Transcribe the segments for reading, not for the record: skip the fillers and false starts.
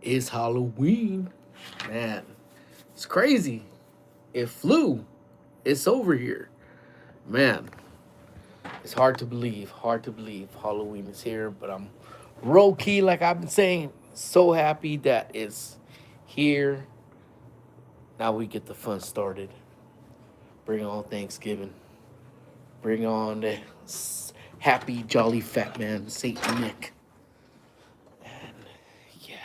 It's Halloween. Man, it's crazy. It flew. It's over here. Man, it's hard to believe. Hard to believe Halloween is here, but I'm low key, like I've been saying, so happy that it's here. Now we get the fun started. Bring on Thanksgiving. Bring on the happy, jolly fat man, Saint Nick. And yeah,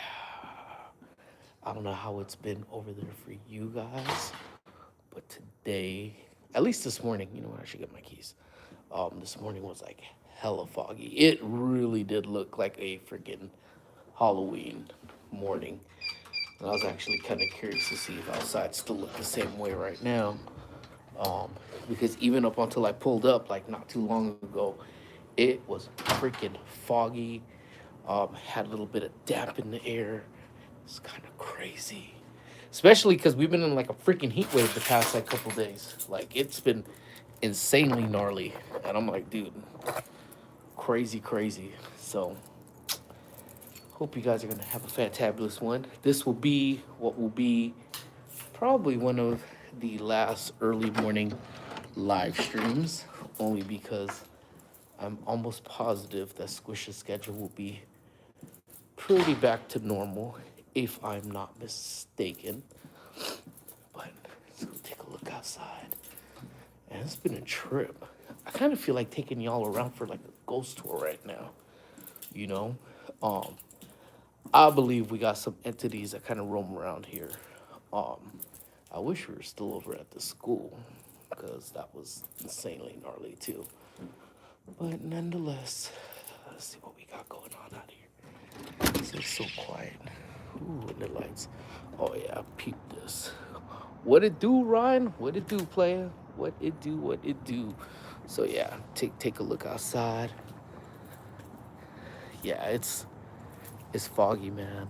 I don't know how it's been over there for you guys, but today, at least this morning, you know what? I should get my keys. This morning was like hella foggy. It really did look like a freaking Halloween morning. And I was actually kind of curious to see if outside still looked the same way right now. Um, because even up until I pulled up, like not too long ago, it was freaking foggy. Had a little bit of damp in the air. It's kind of crazy. Especially because we've been in like a freaking heat wave the past like couple days. Like it's been insanely gnarly. And I'm like, dude, crazy, crazy. So hope you guys are gonna have a fantabulous one. This will be what will be probably one of the last early morning live streams, only because I'm almost positive that Squish's schedule will be pretty back to normal, if I'm not mistaken. But let's take a look outside. And it's been a trip. I kind of feel like taking y'all around for like a ghost tour right now. You know, um, I believe we got some entities that kind of roam around here. Um, I wish we were still over at the school because that was insanely gnarly too. But nonetheless, let's see what we got going on out here. It's so quiet. Ooh, and the lights. Oh yeah, peep this. What it do, Ryan? What it do, player? What it do? What it do? So yeah, take a look outside. Yeah, it's foggy, man.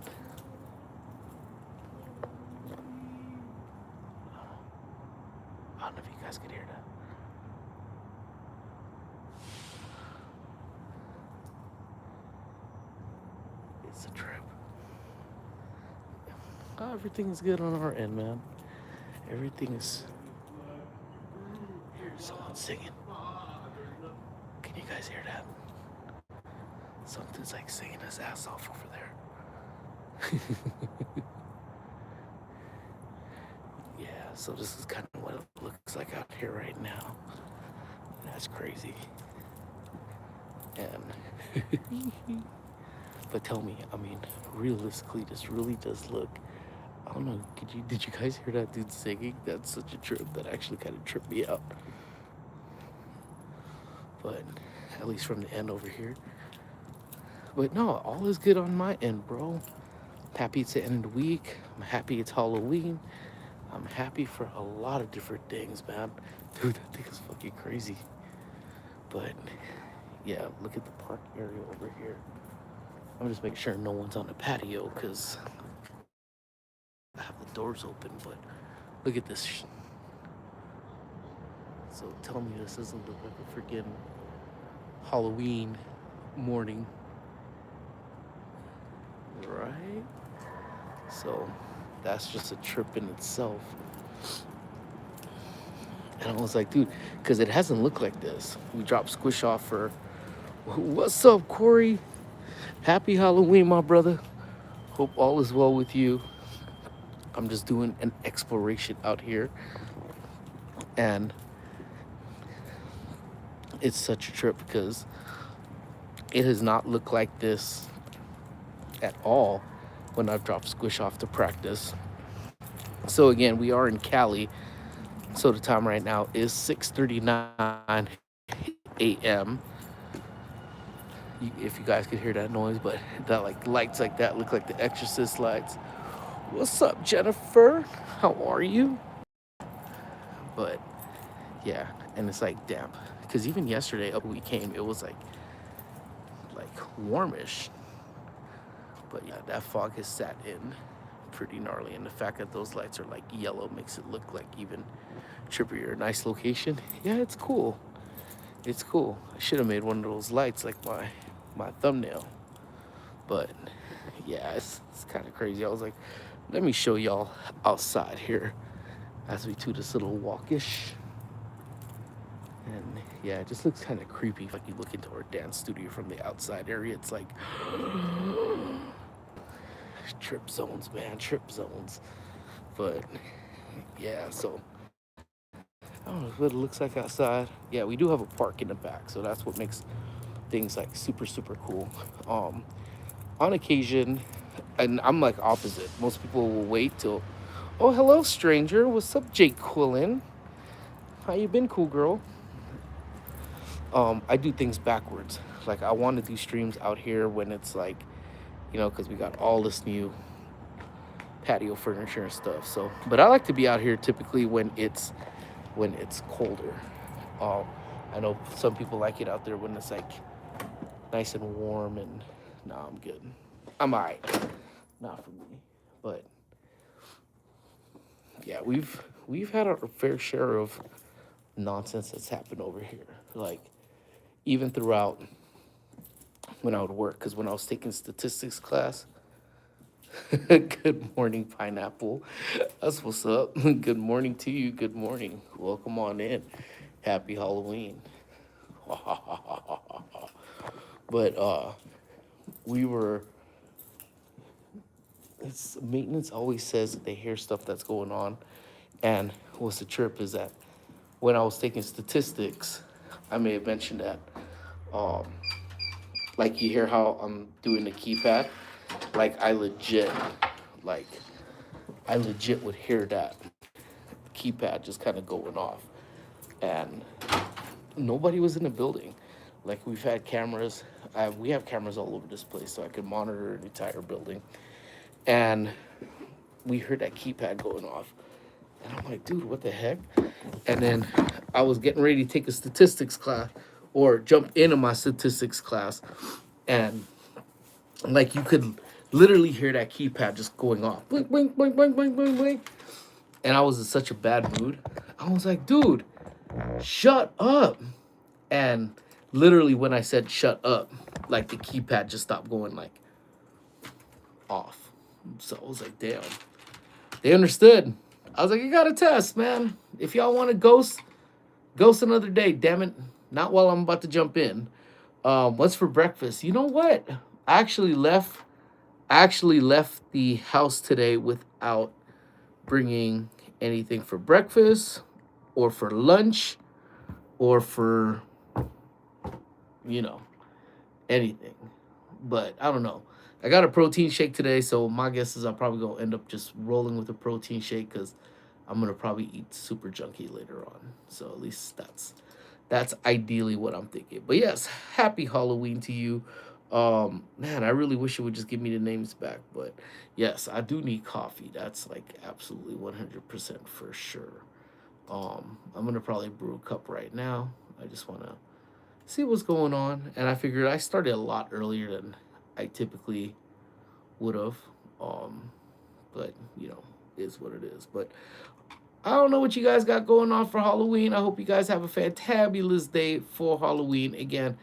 I don't know if you guys can hear that. It's a trip. Oh, everything's good on our end, man. Everything is. Someone's singing. Can you guys hear that? Something's like singing his ass off over there. Yeah, so this is kind of what it looks like out here right now. That's crazy. And but tell me, I mean, realistically, this really does look. I don't know. Did you guys hear that dude singing? That's such a trip that actually kind of tripped me out. But at least from the end over here. But no, all is good on my end, bro. Happy it's the end of the week. I'm happy it's Halloween. I'm happy for a lot of different things, man. Dude, that thing is fucking crazy. But yeah, look at the park area over here. I'm just making sure no one's on the patio because I have the doors open. But look at this. So tell me this doesn't look like a freaking Halloween morning, right? So that's just a trip in itself. And I was like, dude, because it hasn't looked like this. We dropped Squish off for, what's up, Corey? Happy Halloween, my brother. Hope all is well with you. I'm just doing an exploration out here. And it's such a trip because it has not looked like this at all when I've dropped Squish off to practice. So again, we are in Cali. So the time right now is 6:39 a.m. If you guys could hear that noise, but that like lights like that look like the Exorcist lights. What's up, Jennifer? How are you? But yeah, and it's like damp because even yesterday up when we came, it was like warmish. But yeah, that fog has sat in pretty gnarly, and the fact that those lights are like yellow makes it look like even trippier. Nice location. Yeah, it's cool. It's cool. I should have made one of those lights like my thumbnail. But yeah, it's kind of crazy. I was like, let me show y'all outside here as we do this little walkish. And yeah, it just looks kind of creepy. If like you look into our dance studio from the outside area, it's like trip zones, man, trip zones. But yeah, so I don't know what it looks like outside. Yeah, we do have a park in the back, so that's what makes things like super super cool. Um, on occasion, and I'm like opposite. Most people will wait till, oh hello stranger, what's up Jake Quillen? How you been, cool girl? I do things backwards. Like I want to do streams out here when it's like, because we got all this new patio furniture and stuff. So, but I like to be out here typically when it's colder. Um, I know some people like it out there when it's like nice and warm, and nah, I'm good. I'm alright. Not for me, but yeah, we've had our fair share of nonsense that's happened over here. Like even throughout when I would work, because when I was taking statistics class, good morning, pineapple. That's what's up. Good morning to you. Good morning. Welcome on in. Happy Halloween. But we were. It's maintenance always says that they hear stuff that's going on, and what's the trip is that when I was taking statistics, I may have mentioned that. Um, like you hear how I'm doing the keypad, like like I legit would hear that keypad just kind of going off, and nobody was in the building. Like we've had cameras, we have cameras all over this place, so I could monitor an entire building, and we heard that keypad going off, and I'm like, dude, what the heck? And then I was getting ready to take a statistics class or jump into my statistics class, and like you could literally hear that keypad just going off, blink, blink, blink, blink, blink, blink, blink. And I was in such a bad mood. I was like, dude, shut up. And literally when I said shut up, like the keypad just stopped going like off. So I was like, damn. They understood. I was like, you got a test, man. If y'all want to ghost another day, damn it. Not while I'm about to jump in. What's for breakfast? You know what? I actually left the house today without bringing anything for breakfast or for lunch or for you know anything. But I don't know. I got a protein shake today, so my guess is I'm probably gonna end up just rolling with a protein shake because I'm gonna probably eat super junky later on. So at least that's ideally what I'm thinking. But yes, happy Halloween to you. Man, I really wish it would just give me the names back, but yes, I do need coffee. That's like absolutely 100% for sure. I'm gonna probably brew a cup right now. I just wanna see what's going on, and I figured I started a lot earlier than I typically would have. Um, but is what it is. But I don't know what you guys got going on for Halloween. I hope you guys have a fantabulous day for Halloween. Again,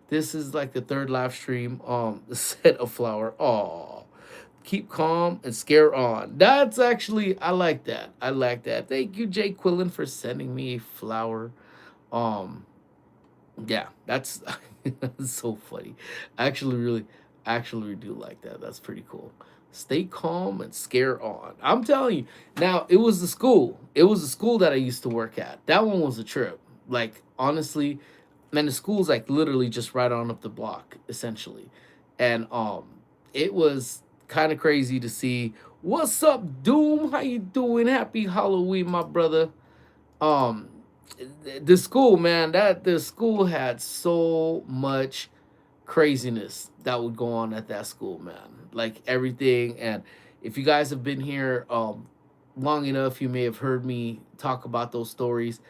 this is like the third live stream. The set of flower. Aw. Keep calm and scare on. That's actually I like that. I like that. Thank you, Jay Quillen, for sending me a flower. Um, yeah, that's that's so funny. I actually do like that. That's pretty cool. Stay calm and scare on. I'm telling you. Now, it was the school. It was the school that I used to work at. That one was a trip. Like honestly, man, the school's like literally just right on up the block, essentially. And it was kind of crazy to see. What's up, Doom? How you doing? Happy Halloween, my brother. Um, the school, man, that the school had so much craziness that would go on at that school, man. Like everything. And if you guys have been here long enough, you may have heard me talk about those stories.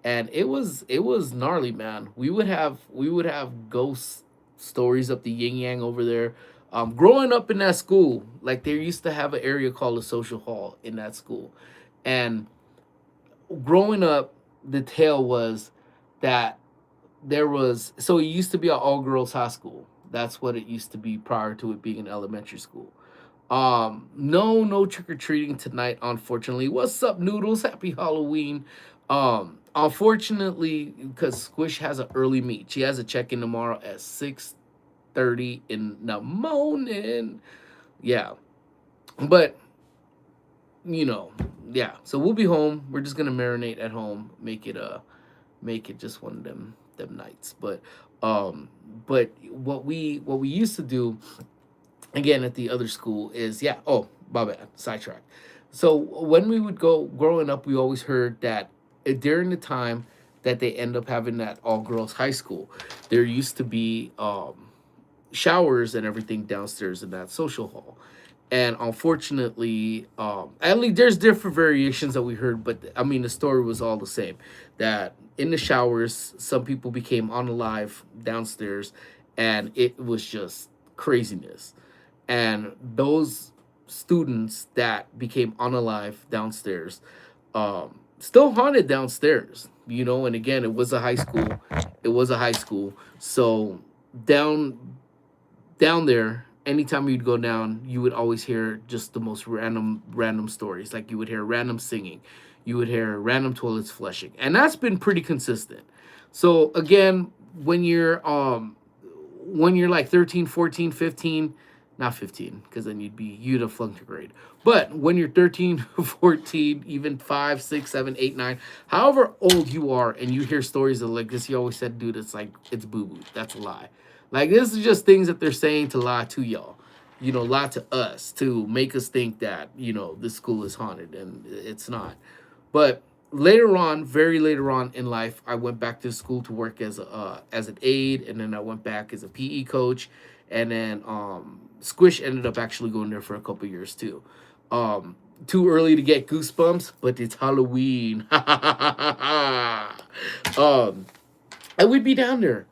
And it was gnarly, man. We would have ghost stories up the yin yang over there. Growing up in that school, like they used to have an area called a social hall in that school. And growing up, the tale was that there was, so it used to be an all girls high school. That's what it used to be prior to it being an elementary school. No trick or treating tonight, unfortunately. What's up, Noodles? Happy Halloween. Unfortunately, because Squish has an early meet. She has a check in tomorrow at 6:30 in the morning. Yeah, but you know, yeah. So we'll be home. We're just gonna marinate at home. Make it just one of them nights. Um, but what we used to do again at the other school is, yeah. Oh, my bad. Sidetrack. So when we would go growing up, we always heard that during the time that they end up having that all girls high school, there used to be showers and everything downstairs in that social hall. And unfortunately, at least there's different variations that we heard, but I mean the story was all the same. That in the showers, some people became unalive downstairs, and it was just craziness. And those students that became unalive downstairs, still haunted downstairs. And again, it was a high school. It was a high school, so down down there, anytime you'd go down, you would always hear just the most random stories. Like you would hear random singing, you would hear random toilets flushing, and that's been pretty consistent. So again, when you're like 13, 14, 15, not 15, because then you'd have flunked your grade. But when you're 13, 14, even 5, 6, 7, 8, 9, however old you are, and you hear stories of like this, you always said, dude, it's like, it's boo boo. That's a lie. Like, this is just things that they're saying to lie to y'all. Lie to us to make us think that, this school is haunted, and it's not. But later on, very later on in life, I went back to school to work as an aide, and then I went back as a PE coach, and then Squish ended up actually going there for a couple years too. Too early to get goosebumps, but it's Halloween. And we'd be down there,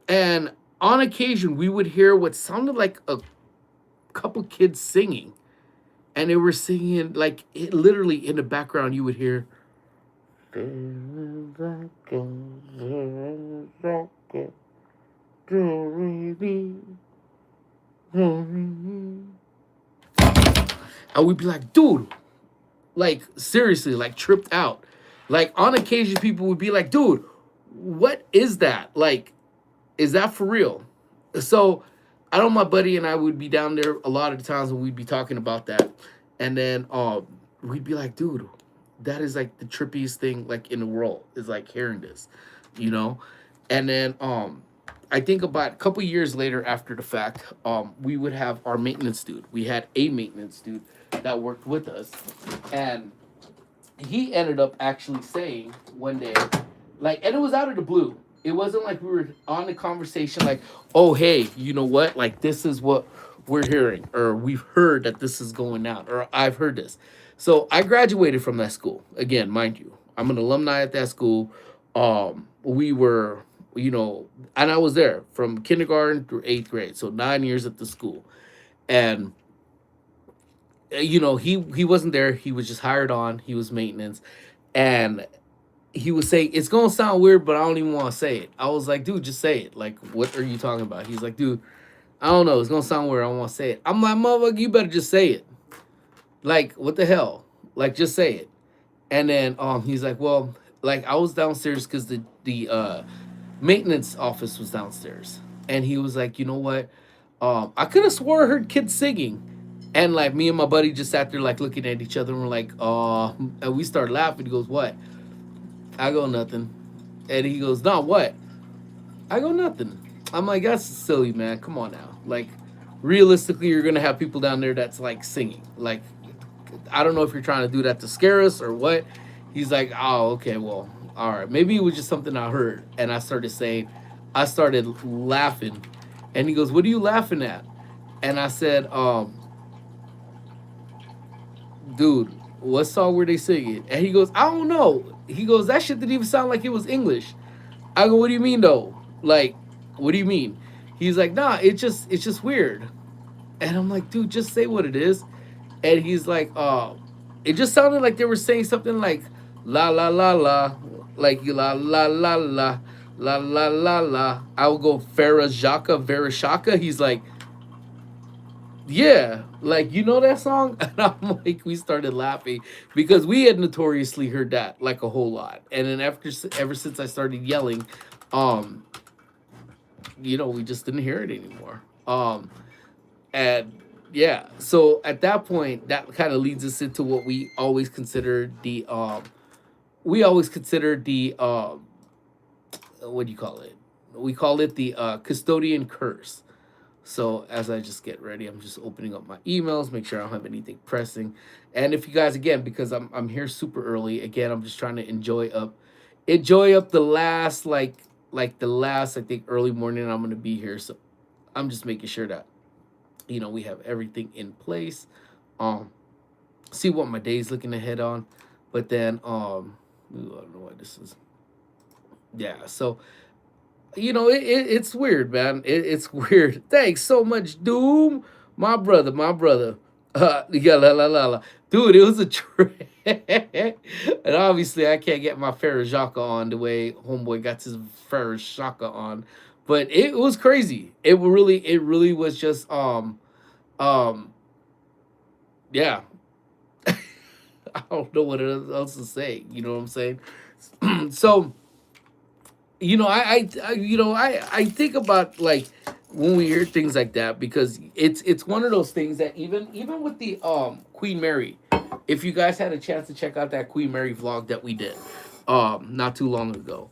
and on occasion we would hear what sounded like a couple kids singing, and they were singing like literally in the background. You would hear. And we'd be like, dude, like seriously, like tripped out. Like on occasion, people would be like, dude, what is that? Like, is that for real? So I know my buddy and I would be down there a lot of the times when we'd be talking about that. And then we'd be like, dude, that is like the trippiest thing like in the world, is like hearing this, you know? And then I think about a couple years later after the fact, we would have our maintenance dude. We had a maintenance dude that worked with us. And he ended up actually saying one day, like, and it was out of the blue. It wasn't like we were on the conversation, like, oh, hey, you know what? Like, this is what we're hearing, or we've heard that this is going out, or I've heard this. So I graduated from that school. Again, mind you, I'm an alumni at that school. We were, and I was there from kindergarten through 8th grade, so 9 years at the school. And he wasn't there. He was just hired on. He was maintenance, and he was saying it's gonna sound weird, but I don't even want to say it. I was like, dude, just say it. Like, what are you talking about? He's like, dude, I don't know. It's gonna sound weird. I don't want to say it. I'm like, motherfucker, you better just say it. Like, what the hell? Like, just say it. And then he's like, well, like I was downstairs because the maintenance office was downstairs, and he was like, you know what? I could have swore I heard kids singing. And like me and my buddy just sat there like looking at each other, and we're like, and we started laughing. He goes, what? I go, nothing. And he goes, no, what? I go, nothing. I'm like, that's silly, man. Come on now. Like, realistically, you're gonna have people down there that's like singing. Like, I don't know if you're trying to do that to scare us or what. He's like, oh, okay, well, all right. Maybe it was just something I heard. And I started laughing. And he goes, what are you laughing at? And I said, dude, what song were they singing? And he goes, I don't know. He goes, that shit didn't even sound like it was English. I go, what do you mean though? Like, what do you mean? He's like, nah, it's just weird. And I'm like, dude, just say what it is. And he's like, it just sounded like they were saying something like la la la la, like la la la la, La la la la. I will go Farah Verashaka. He's like, yeah, like you know that song, and I'm like, we started laughing because we had notoriously heard that like a whole lot, and then ever since I started yelling, um, we just didn't hear it anymore. And yeah, so at that point, that kind of leads us into what we always considered the what do you call it? We call it the custodian curse. So as I just get ready, I'm just opening up my emails, make sure I don't have anything pressing. And if you guys, again, because I'm here super early, again, I'm just trying to enjoy up the last the last I think early morning I'm gonna be here. So I'm just making sure that we have everything in place. Um, See what my day's looking ahead on, but then ooh, I don't know why this is. Yeah, so it's weird, man. It's weird. Thanks so much, Doom, my brother, my brother. Yeah, la la la la, dude. It was a trip, and obviously I can't get my Farajaka on the way homeboy got his Farajaka on, but it was crazy. It really was just um, yeah. I don't know what else to say. You know what I'm saying? So I think about like when we hear things like that because it's one of those things that even with the Queen Mary, if you guys had a chance to check out that Queen Mary vlog that we did not too long ago,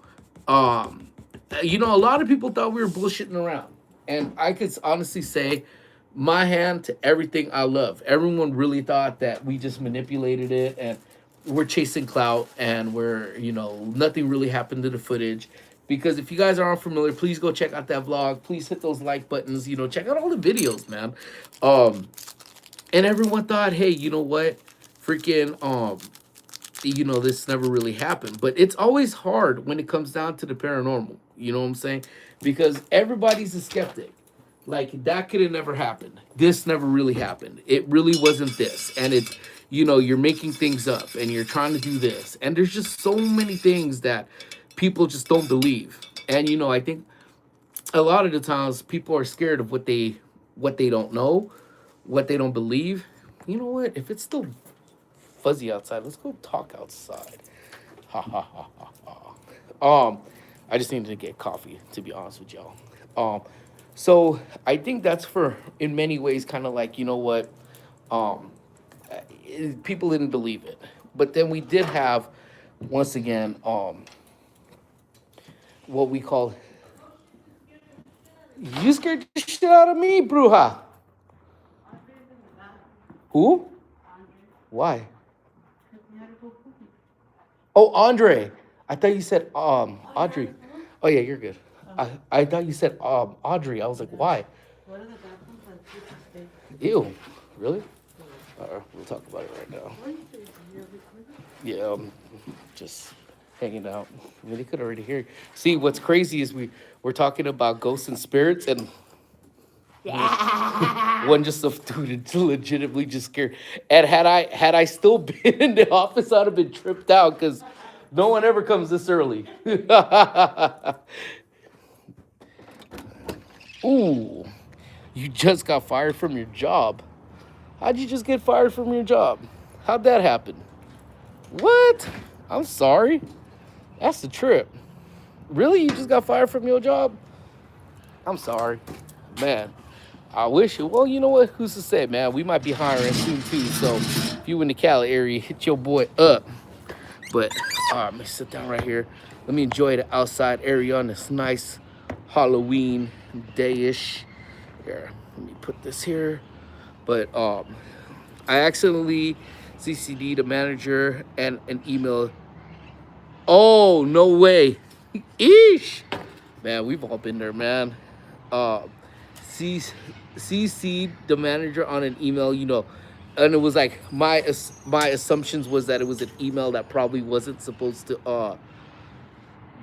um a lot of people thought we were bullshitting around, and I could honestly say my hand to everything I love. Everyone really thought that we just manipulated it and we're chasing clout and nothing really happened to the footage. Because if you guys are unfamiliar, please go check out that vlog. Please hit those like buttons. Check out all the videos, man. And everyone thought, hey, you know what? Freaking this never really happened. But it's always hard when it comes down to the paranormal. You know what I'm saying? Because everybody's a skeptic. Like that could have never happened. This never really happened. It really wasn't this. And it's you're making things up and you're trying to do this. And there's just so many things that people just don't believe. And I think a lot of the times people are scared of what they don't know, what they don't believe. You know what? If it's still fuzzy outside, let's go talk outside. Ha ha ha ha ha. I just needed to get coffee, to be honest with y'all. So I think that's for in many ways kind of like what um people didn't believe it, but then we did have once again what we call you scared the shit out of me, Bruja. Who? Why? Oh, Andre. I thought you said Audrey. Oh yeah, you're good. I thought you said Audrey. I was like, why? Ew. Really? We'll talk about it right now. Yeah, just hanging out. I mean, they could already hear. See, what's crazy is we're talking about ghosts and spirits, and one just a dude legitimately just scared. And had I still been in the office, I'd have been tripped out because no one ever comes this early. Ooh, you just got fired from your job. How'd you just get fired from your job? How'd that happen? What? I'm sorry. That's the trip. Really? You just got fired from your job? I'm sorry. Man, I wish it. Well, you know what? Who's to say, man? We might be hiring soon, too. So if you in the Cali area, hit your boy up. But, all right, let me sit down right here. Let me enjoy the outside area on this nice Halloween day-ish. Here, let me put this here. But I accidentally CC'd the manager and an email. Oh, no way. Eesh. Man, we've all been there, man. CC'd the manager on an email, and it was like my assumptions was that it was an email that probably wasn't supposed to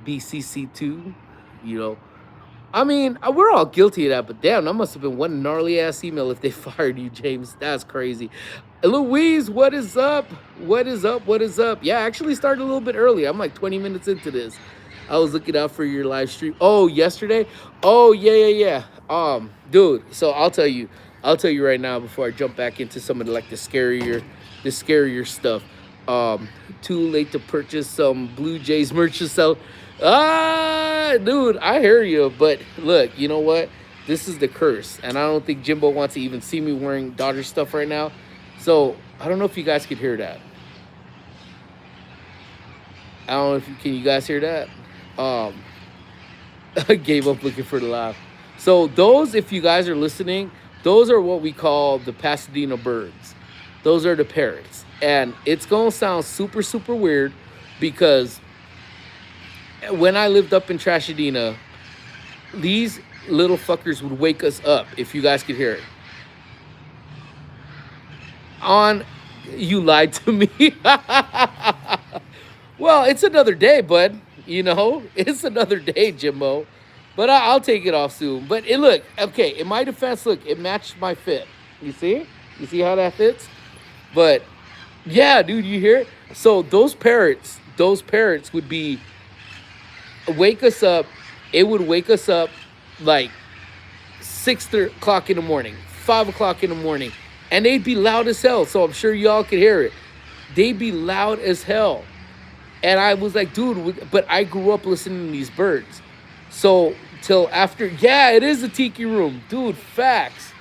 be CC to, I mean, we're all guilty of that, but damn, that must have been one gnarly ass email if they fired you, James. That's crazy. Louise, what is up? What is up? What is up? Yeah, I actually started a little bit early. I'm like 20 minutes into this. I was looking out for your live stream. Oh, yesterday? Oh, yeah. Dude, so I'll tell you right now before I jump back into some of the scarier stuff. Um, Too late to purchase some Blue Jays merch to sell. Dude, I hear you, but look, you know what? This is the curse, and I don't think Jimbo wants to even see me wearing Dodger stuff right now. So I don't know if you guys could hear that. I don't know if can you guys hear that. Um, I gave up looking for the laugh. So those, if you guys are listening, those are what we call the Pasadena birds. Those are the parrots, and it's gonna sound super super weird because when I lived up in Trashadena, these little fuckers would wake us up if you guys could hear it. On, you lied to me. Well, it's another day, bud. You know, it's another day, Jimbo. But I'll take it off soon. But it look okay. In my defense, look, it matched my fit. You see how that fits. But yeah, dude, you hear it? So those parrots would be wake us up. It would wake us up like 6 o'clock in the morning, 5 o'clock in the morning, and they'd be loud as hell. So I'm sure y'all could hear it. They'd be loud as hell. And I was like, dude, but I grew up listening to these birds. So till after, yeah, it is a tiki room, dude. Facts.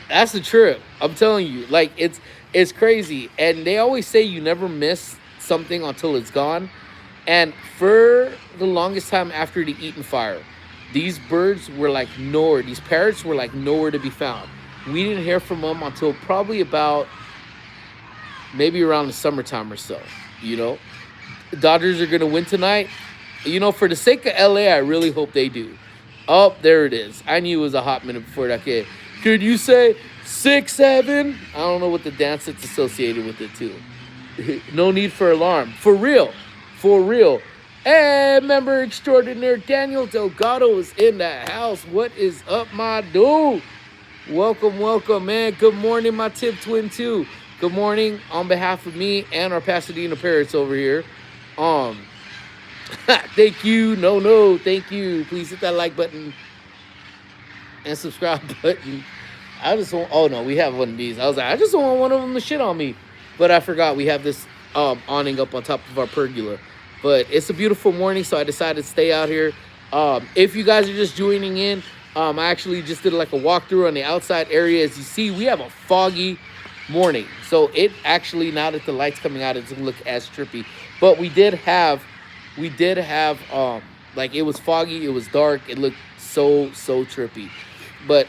That's the trip. I'm telling you, like it's crazy. And they always say you never miss something until it's gone. And for the longest time after the Eaton fire, these birds were like nowhere. These parrots were like nowhere to be found. We didn't hear from them until probably about maybe around the summertime or so. You know, the Dodgers are gonna win tonight. You know, for the sake of LA, I really hope they do. Oh, there it is. I knew it was a hot minute before that kid. Could you say 6-7? I don't know what the dance that's associated with it too. No need for alarm. For real. For real. Hey, member extraordinaire Daniel Delgado is in the house. What is up, my dude? Welcome, man. Good morning, my tip twin too. Good morning on behalf of me and our Pasadena Parrots over here. Thank you. No, thank you. Please hit that like button and subscribe button. I just want, oh no, we have one of these. I was like, I just don't want one of them to shit on me. But I forgot we have this awning up on top of our pergola. But it's a beautiful morning, so I decided to stay out here. If you guys are just joining in, I actually just did like a walkthrough on the outside area. As you see, we have a foggy morning. So it actually, now that the light's coming out, it doesn't look as trippy. But we did have like it was foggy, it was dark, it looked so trippy. But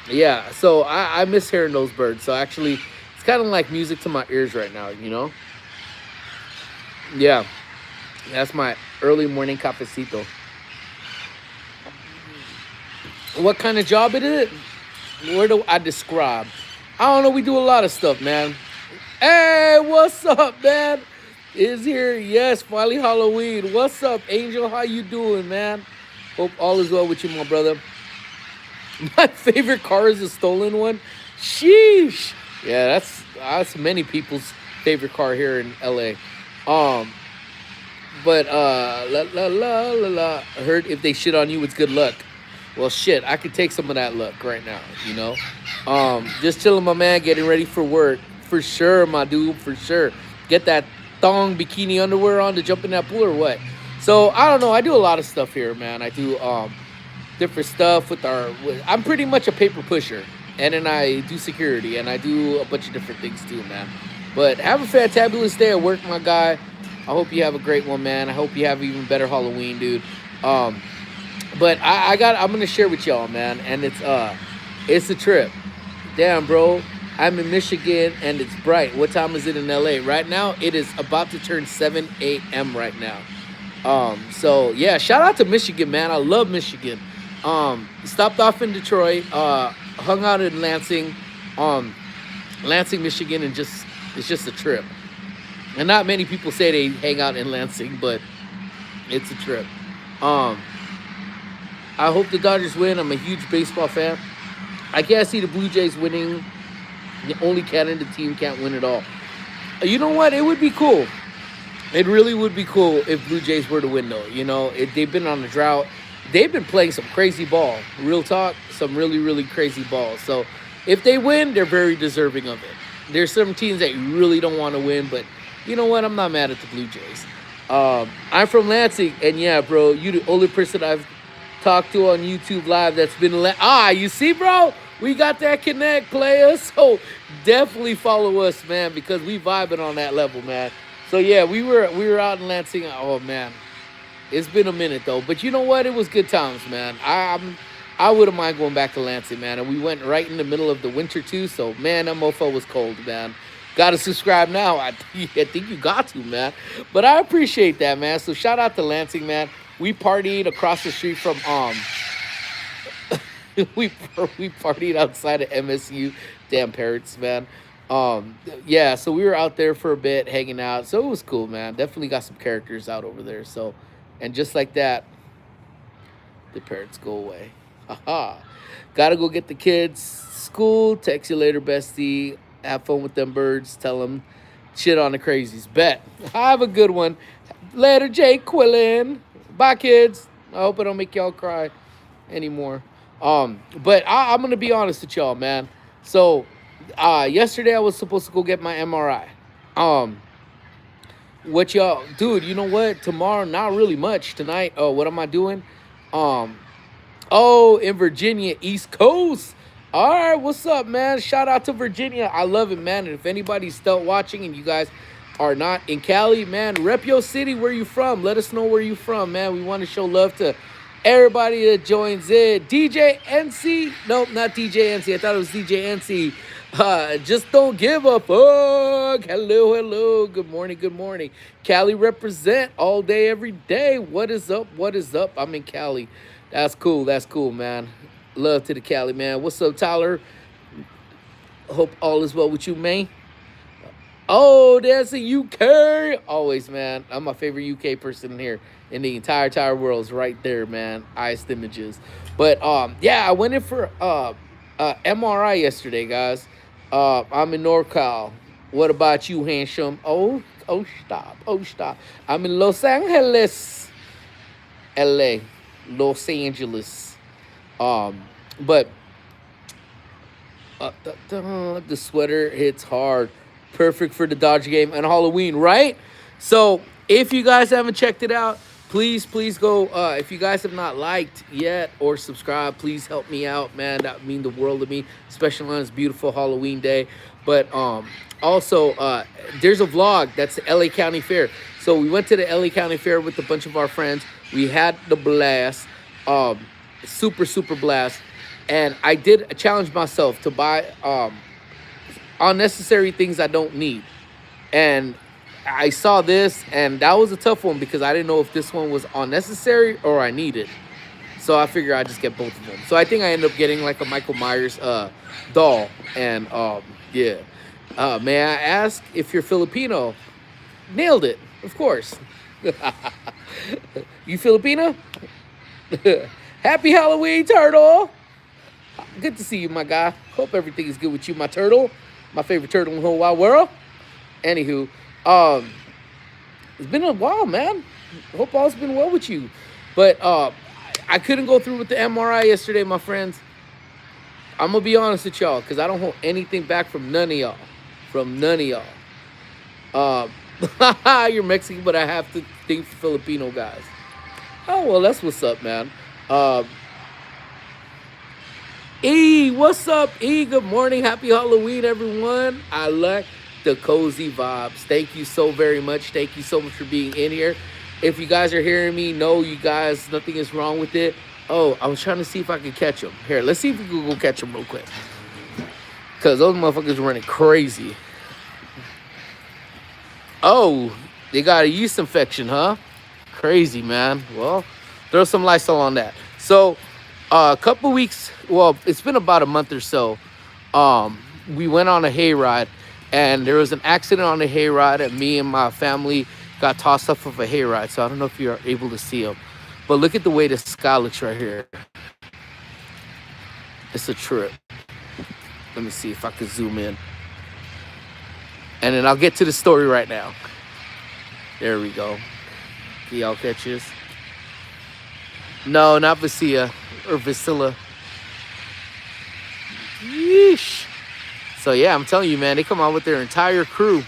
yeah, so I miss hearing those birds. So actually it's kind of like music to my ears right now, you know. Yeah, that's my early morning cafecito. What kind of job it is? Where do I describe? I don't know, we do a lot of stuff, man. Hey, what's up, man? Is here, yes, finally Halloween. What's up, Angel? How you doing, man? Hope all is well with you, my brother. My favorite car is a stolen one. Sheesh. Yeah, that's many people's favorite car here in LA. But I heard if they shit on you, it's good luck. Well, shit, I could take some of that luck right now, you know. Just chilling, my man, getting ready for work. For sure, my dude, for sure. Get that thong bikini underwear on to jump in that pool or what? So I don't know. I do a lot of stuff here, man. I do different stuff I'm pretty much a paper pusher, and then I do security, and I do a bunch of different things too, man. But have a fantabulous day at work, my guy. I hope you have a great one, man. I hope you have even better Halloween, dude. But I'm gonna share with y'all, man, and it's a trip. Damn, bro. I'm in Michigan and it's bright. What time is it in LA? Right now, it is about to turn 7 a.m. right now. So yeah, shout out to Michigan, man. I love Michigan. Stopped off in Detroit, hung out in Lansing, Michigan, and it's just a trip. And not many people say they hang out in Lansing, but it's a trip. I hope the Dodgers win. I'm a huge baseball fan. I can't see the Blue Jays winning. The only Canada team can't win it all. You know what? It would be cool. It really would be cool if Blue Jays were to win, though. You know, they've been on a drought. They've been playing some crazy ball. Real talk, some really, really crazy ball. So if they win, they're very deserving of it. There's some teams that really don't want to win, but you know what? I'm not mad at the Blue Jays. I'm from Lansing, and yeah, bro, you the only person I've talked to on YouTube Live that's been you see, bro, we got that connect, player. So definitely follow us, man, because we vibing on that level, man. So yeah, we were out in Lansing. Oh man, it's been a minute though, but you know what? It was good times, man. I wouldn't mind going back to Lansing, man. And we went right in the middle of the winter too, so man, that mofo was cold, man. Got to subscribe now. I think you got to, man. But I appreciate that, man. So shout out to Lansing, man. We partied across the street from we partied outside of MSU. Damn parrots, man. Yeah, so we were out there for a bit hanging out. So it was cool, man. Definitely got some characters out over there. So, and just like that, the parrots go away. Haha. Gotta go get the kids. School. Text you later, bestie. Have fun with them birds. Tell them shit on the crazies. Bet. Have a good one. Later, Jake Quillen. Bye, kids. I hope I don't make y'all cry anymore. But I'm gonna be honest with y'all, man. So, yesterday I was supposed to go get my MRI. What y'all, dude? You know what? Tomorrow, not really much. Tonight, what am I doing? Um, in Virginia, East Coast. All right, what's up, man? Shout out to Virginia. I love it, man. And if anybody's still watching and you guys are not in Cali, man, rep your city. Where you from? Let us know where you from, man. We want to show love to everybody that joins in. DJ NC. Nope, not DJ NC. I thought it was DJ NC. Just don't give a fuck. Hello, hello. Good morning, good morning. Cali represent all day, every day. What is up? What is up? I'm in Cali. That's cool. That's cool, man. Love to the Cali, man. What's up, Tyler? Hope all is well with you, man. Oh, there's a UK. Always, man. I'm my favorite UK person here in the entire world. Is right there, man. Highest images. But yeah, I went in for MRI yesterday, guys. I'm in NorCal. What about you, handsome? Oh, stop. Oh, stop. I'm in Los Angeles, LA, Los Angeles. But the sweater hits hard. Perfect for the Dodger game and Halloween, right? So if you guys haven't checked it out, please go. If you guys have not liked yet or subscribed, please help me out, man. That would mean the world to me, especially on this beautiful Halloween day. But also, there's a vlog that's the LA County Fair. So we went to the LA County Fair with a bunch of our friends. We had the blast. Super blast. And I did challenge myself to buy unnecessary things I don't need. And I saw this, and that was a tough one because I didn't know if this one was unnecessary or I needed. So I figured I'd just get both of them. So I think I ended up getting like a Michael Myers doll. And yeah. May I ask if you're Filipino? Nailed it, of course. You Filipino? Happy Halloween, turtle. Good to see you, my guy. Hope everything is good with you, my turtle. My favorite turtle in the whole wide world. Anywho, it's been a while, man. Hope all's been well with you. But I couldn't go through with the MRI yesterday, my friends. I'm going to be honest with y'all because I don't hold anything back from none of y'all. From none of y'all. You're Mexican, but I have to think for Filipino guys. Oh, well, that's what's up, man. E, what's up, E? Good morning. Happy Halloween, everyone. I like the cozy vibes. Thank you so very much. Thank you so much for being in here. If you guys are hearing me, no, you guys, nothing is wrong with it. Oh, I was trying to see if I could catch them. Here, let's see if we can go catch them real quick. Because those motherfuckers running crazy. Oh, they got a yeast infection, huh? Crazy, man. Well, throw some Lysol on that. So, a couple weeks, well, it's been about a month or so. We went on a hayride, and there was an accident on the hayride, and me and my family got tossed off of a hayride. So I don't know if you're able to see them, but look at the way the sky looks right here. It's a trip. Let me see if I can zoom in, and then I'll get to the story right now. There we go. Can y'all catch this? No, not Vicia or Vasilla. Yeesh. So yeah, I'm telling you, man, they come out with their entire crew.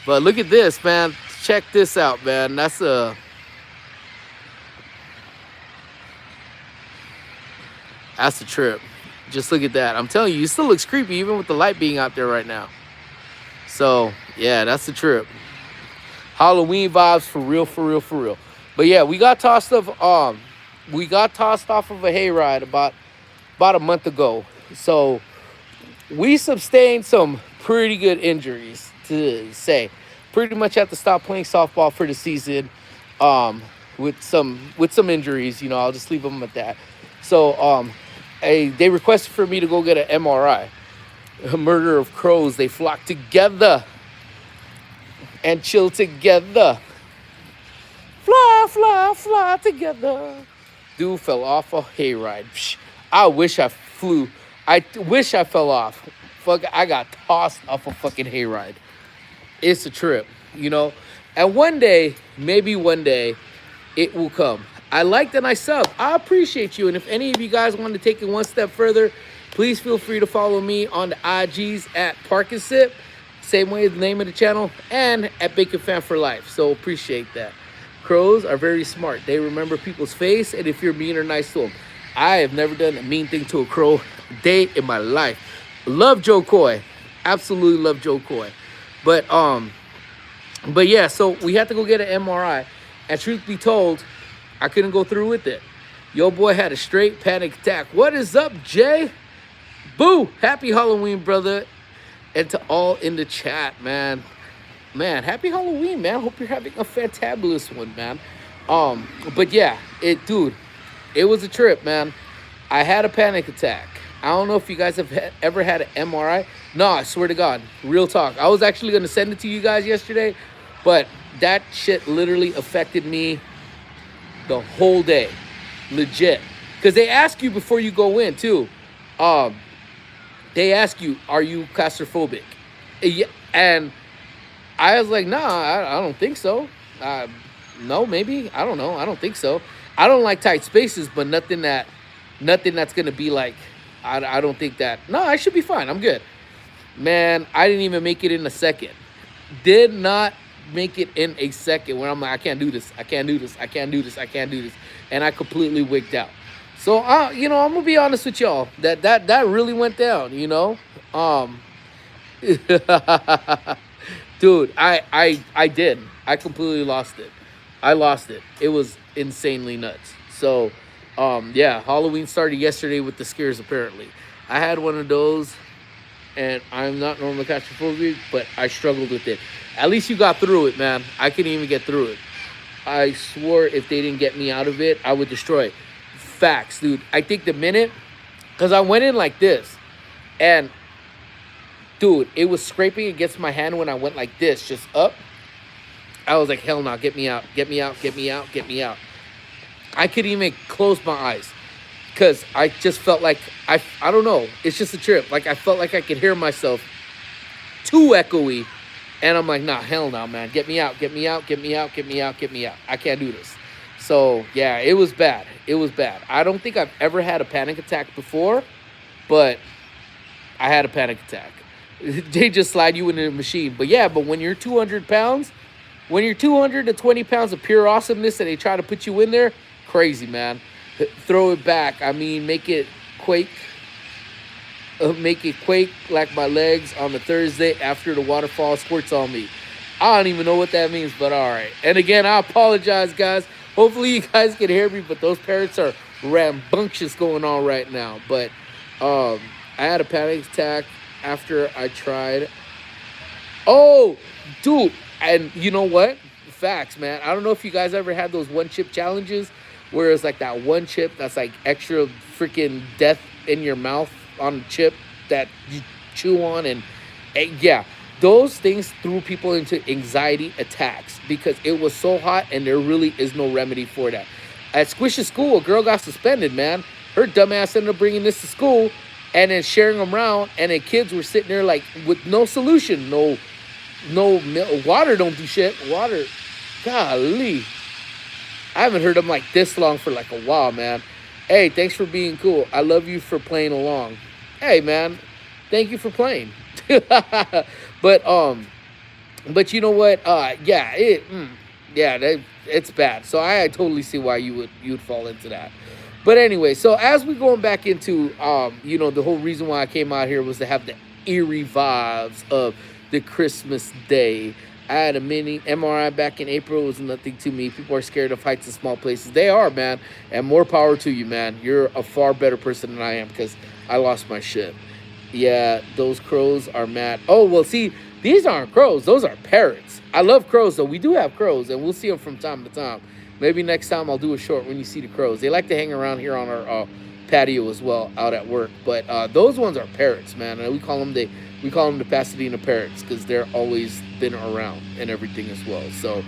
But look at this, man. Check this out, man. That's a trip. Just look at that. I'm telling you, it still looks creepy even with the light being out there right now. So yeah, that's the trip. Halloween vibes for real, for real, for real. But yeah, we got tossed off of a hayride about a month ago. So we sustained some pretty good injuries, to say. Pretty much had to stop playing softball for the season, with some injuries. You know, I'll just leave them at that. So they requested for me to go get an MRI. A murder of crows. They flock together and chill together. Fly, fly, fly together. Dude fell off a hayride. Psh, I wish I flew. I wish I fell off. Fuck, I got tossed off a fucking hayride. It's a trip, you know. And one day, maybe one day, it will come. I liked and I sub. I appreciate you. And if any of you guys want to take it one step further, please feel free to follow me on the IGs at Park and Sip. Same way as the name of the channel, and at Bacon Fan for Life. So appreciate that. Crows are very smart. They remember people's face, and if you're mean or nice to them. I have never done a mean thing to a crow day in my life. Love Joe Coy. Absolutely love Joe Coy. But yeah, so we had to go get an MRI. And truth be told, I couldn't go through with it. Yo boy had a straight panic attack. What is up, Jay? Boo! Happy Halloween, brother. And to all in the chat, man. Man, happy Halloween, man. Hope you're having a fantabulous one, man. But yeah, dude, it was a trip, man. I had a panic attack. I don't know if you guys have ever had an MRI. No, I swear to God, real talk. I was actually going to send it to you guys yesterday, but that shit literally affected me the whole day. Legit. Because they ask you before you go in, too. They ask you, are you claustrophobic? And I was like, nah, I don't think so. No, maybe. I don't know. I don't think so. I don't like tight spaces, but nothing that's going to be like, I don't think that. No, I should be fine. I'm good. Man, I didn't even make it in a second. Did not make it in a second where I'm like, I can't do this. I can't do this. I can't do this. I can't do this. And I completely wigged out. So, you know, I'm going to be honest with y'all. That really went down, you know. Dude, I did. I completely lost it. I lost it. It was insanely nuts. So, yeah, Halloween started yesterday with the scares, apparently. I had one of those, and I'm not normally claustrophobic, but I struggled with it. At least you got through it, man. I couldn't even get through it. I swore if they didn't get me out of it, I would destroy it. Facts, dude. I think the minute, because I went in like this, and, dude, it was scraping against my hand when I went like this, just up. I was like, hell no, get me out, get me out, get me out, get me out. I couldn't even close my eyes because I just felt like, I don't know, it's just a trip. Like, I felt like I could hear myself too echoey. And I'm like, nah, hell no, man. Get me out, get me out, get me out, get me out, get me out. I can't do this. So, yeah, it was bad. It was bad. I don't think I've ever had a panic attack before, but I had a panic attack. They just slide you into a machine. But, yeah, but when you're 200 pounds, when you're 220 pounds of pure awesomeness and they try to put you in there, crazy, man. Throw it back. I mean, make it quake. Make it quake like my legs on the Thursday after the waterfall squirts on me. I don't even know what that means, but all right. And again, I apologize, guys. Hopefully you guys can hear me, but those parrots are rambunctious going on right now. But I had a panic attack after I tried. Oh, dude. And you know what? Facts, man. I don't know if you guys ever had those one chip challenges where it's like that one chip that's like extra freaking death in your mouth on a chip that you chew on. And yeah, those things threw people into anxiety attacks because it was so hot and there really is no remedy for that. At Squish's school, a girl got suspended, man. Her dumbass ended up bringing this to school and then sharing them around, and then kids were sitting there like with no solution, No water don't do shit. Water, golly, I haven't heard him like this long for like a while, man. Hey, thanks for being cool. I love you for playing along. Hey, man, thank you for playing. but but you know what? Yeah, yeah, it's bad. So I totally see why you'd fall into that. But anyway, so as we going back into the whole reason why I came out here was to have the eerie vibes of the Christmas day. I had a mini MRI back in April. It was nothing to me. People are scared of heights in small places. They are, man. And more power to you, man. You're a far better person than I am because I lost my shit. Yeah, those crows are mad. Oh, well, see, these aren't crows. Those are parrots. I love crows, though. We do have crows, and we'll see them from time to time. Maybe next time I'll do a short when you see the crows. They like to hang around here on our patio as well, out at work. But those ones are parrots, man. And we call them the Pasadena parrots because they're always been around and everything as well. So,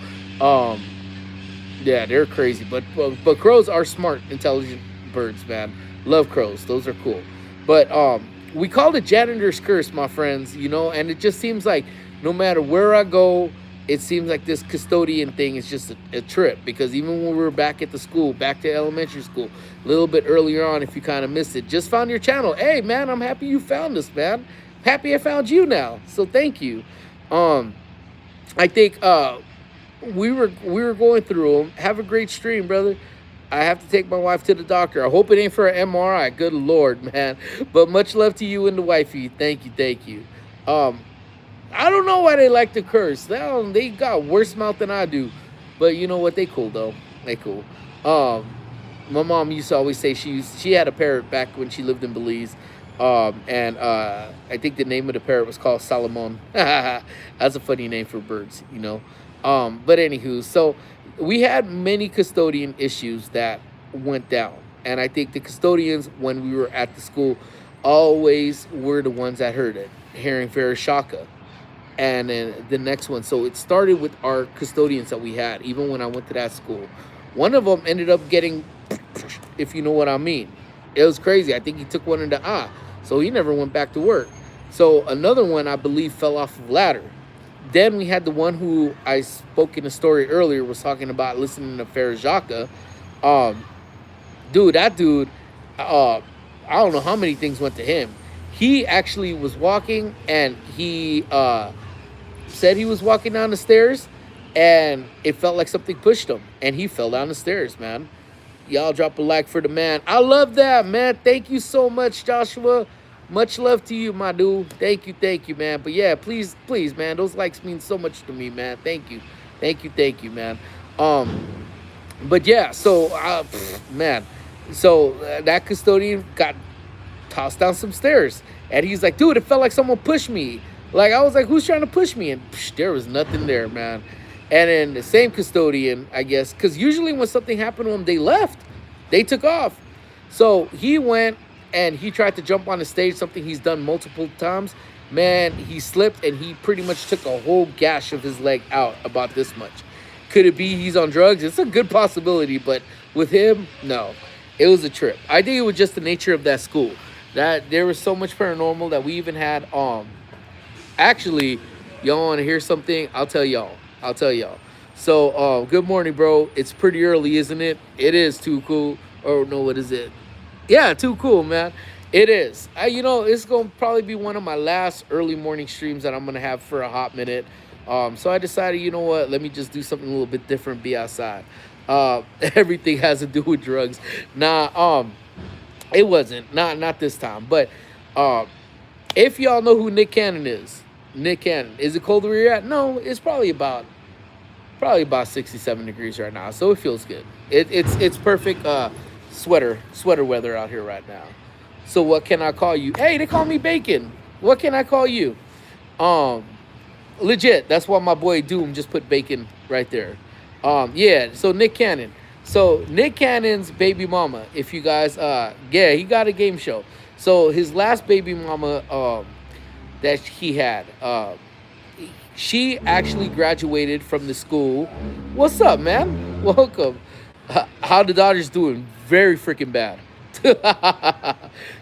yeah, they're crazy. But crows are smart, intelligent birds, man. Love crows. Those are cool. But we call it janitor's curse, my friends. And it just seems like no matter where I go, it seems like this custodian thing is just a trip. Because even when we were back at the school, back to elementary school, a little bit earlier on, if you kind of missed it, just found your channel. Hey, man, I'm happy you found us, man. Happy I found you now. So thank you. I think we were going through them. Have a great stream, brother. I have to take my wife to the doctor. I hope it ain't for an MRI. Good Lord, man. But much love to you and the wifey. Thank you, thank you. I don't know why they like to curse. They got worse mouth than I do. But you know what? They cool, though. They cool. My mom used to always say she had a parrot back when she lived in Belize. And I think the name of the parrot was called Salomon. That's a funny name for birds. But anywho, so we had many custodian issues that went down. And I think the custodians, when we were at the school, always were the ones that heard it. Hearing Farashaka. And then the next one. So it started with our custodians that we had, even when I went to that school. One of them ended up getting, if you know what I mean. It was crazy. I think he took one in the eye. So he never went back to work. So another one, I believe, fell off of a ladder. Then we had the one who I spoke in the story earlier, was talking about listening to Farajaka. That dude, I don't know how many things went to him. He actually was walking, and he said he was walking down the stairs, and it felt like something pushed him, and he fell down the stairs, man. Y'all drop a like for the man. I love that, man. Thank you so much, Joshua. Much love to you, my dude. Thank you, man. But yeah, please, man. Those likes mean so much to me, man. Thank you, man. But yeah, so, man. So that custodian got tossed down some stairs. And he's like, dude, it felt like someone pushed me. Like, I was like, who's trying to push me? And there was nothing there, man. And then the same custodian, I guess, because usually when something happened to them, they left. They took off. So he went and he tried to jump on the stage, something he's done multiple times. Man, he slipped and he pretty much took a whole gash of his leg out, about this much. Could it be he's on drugs? It's a good possibility, but with him, no. It was a trip. I think it was just the nature of that school. That there was so much paranormal that we even had, actually, y'all want to hear something? I'll tell y'all. So, good morning, bro. It's pretty early, isn't it? It is too cool. Oh, no, what is it? Yeah, too cool, man. It is. It's going to probably be one of my last early morning streams that I'm going to have for a hot minute. So I decided, you know what? Let me just do something a little bit different, be outside. Everything has to do with drugs. Nah, it wasn't. Not this time. But if y'all know who Nick Cannon is, is it cold where you're at? No, it's probably about 67 degrees right now, so it feels good. It's perfect sweater weather out here right now. So what can I call you? Hey, they call me Bacon. What can I call you? Legit. That's why my boy Doom just put Bacon right there. Yeah. So Nick Cannon. So Nick Cannon's baby mama. If you guys, yeah, he got a game show. So his last baby mama, that he had, she actually graduated from the school. What's up, man? Welcome. How the Dodgers doing? Very freaking bad.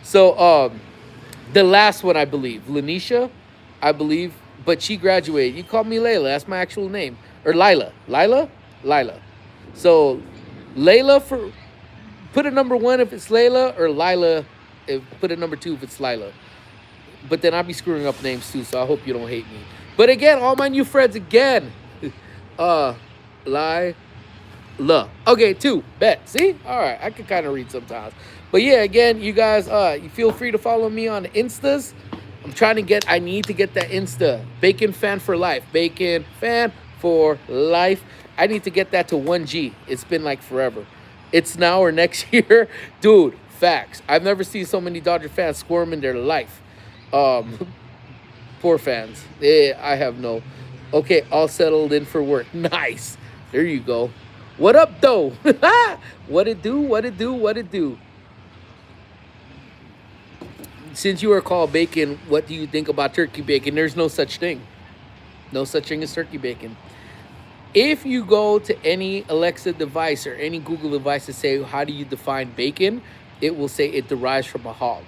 So, the last one, I believe, Lanisha, I believe, but she graduated. You call me Layla. That's my actual name. Or Lila. Lila? Lila. So Layla for put a number one if it's Layla, or Lila if put a number two if it's Lila. But then I'll be screwing up names too, so I hope you don't hate me. But again, all my new friends again. uh Lila. Okay, two. Bet. See? Alright, I can kind of read sometimes. But yeah, again, you guys, you feel free to follow me on Instas. I need to get that Insta. Bacon fan for life. Bacon fan for life. I need to get that to 1G. It's been like forever. It's now or next year. Dude, facts. I've never seen so many Dodger fans squirm in their life. Poor fans. I have no. Okay, all settled in for work. Nice. There you go. What up, though? What it do? What it do? What it do? Since you are called bacon, what do you think about turkey bacon? There's no such thing. No such thing as turkey bacon. If you go to any Alexa device or any Google device to say, how do you define bacon? It will say it derives from a hog.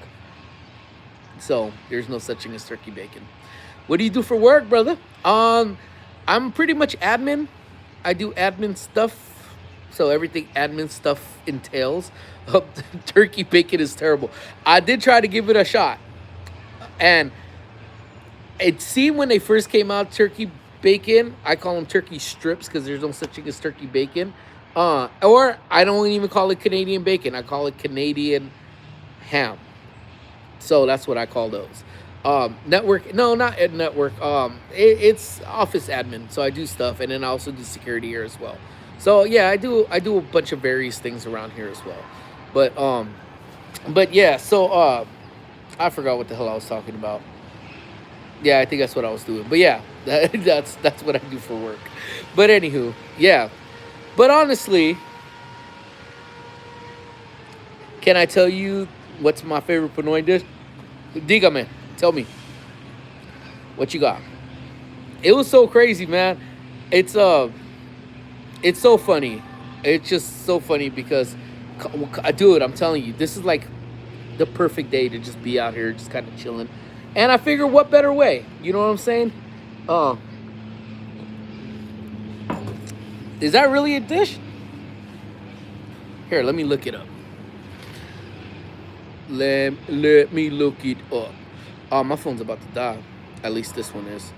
So there's no such thing as turkey bacon. What do you do for work, brother? I'm pretty much admin. I do admin stuff. So everything admin stuff entails. Turkey bacon is terrible. I did try to give it a shot. And it seemed when they first came out, turkey bacon, I call them turkey strips because there's no such thing as turkey bacon. Or I don't even call it Canadian bacon. I call it Canadian ham. So that's what I call those. Network, no, not at network. It's office admin. So I do stuff, and then I also do security here as well. So yeah, I do a bunch of various things around here as well. But yeah, so I forgot what the hell I was talking about. Yeah, I think that's what I was doing. But yeah, that's what I do for work. But anywho, yeah. But honestly, can I tell you what's my favorite Pinoy dish? Dígame, tell me what you got. It was so crazy, man. It's so funny. It's just so funny because, dude, I'm telling you, this is like the perfect day to just be out here, just kind of chilling. And I figure, what better way? You know what I'm saying? Uh, is that really a dish? Here, let me look it up. Let me look it up. Oh, my phone's about to die. At least this one is.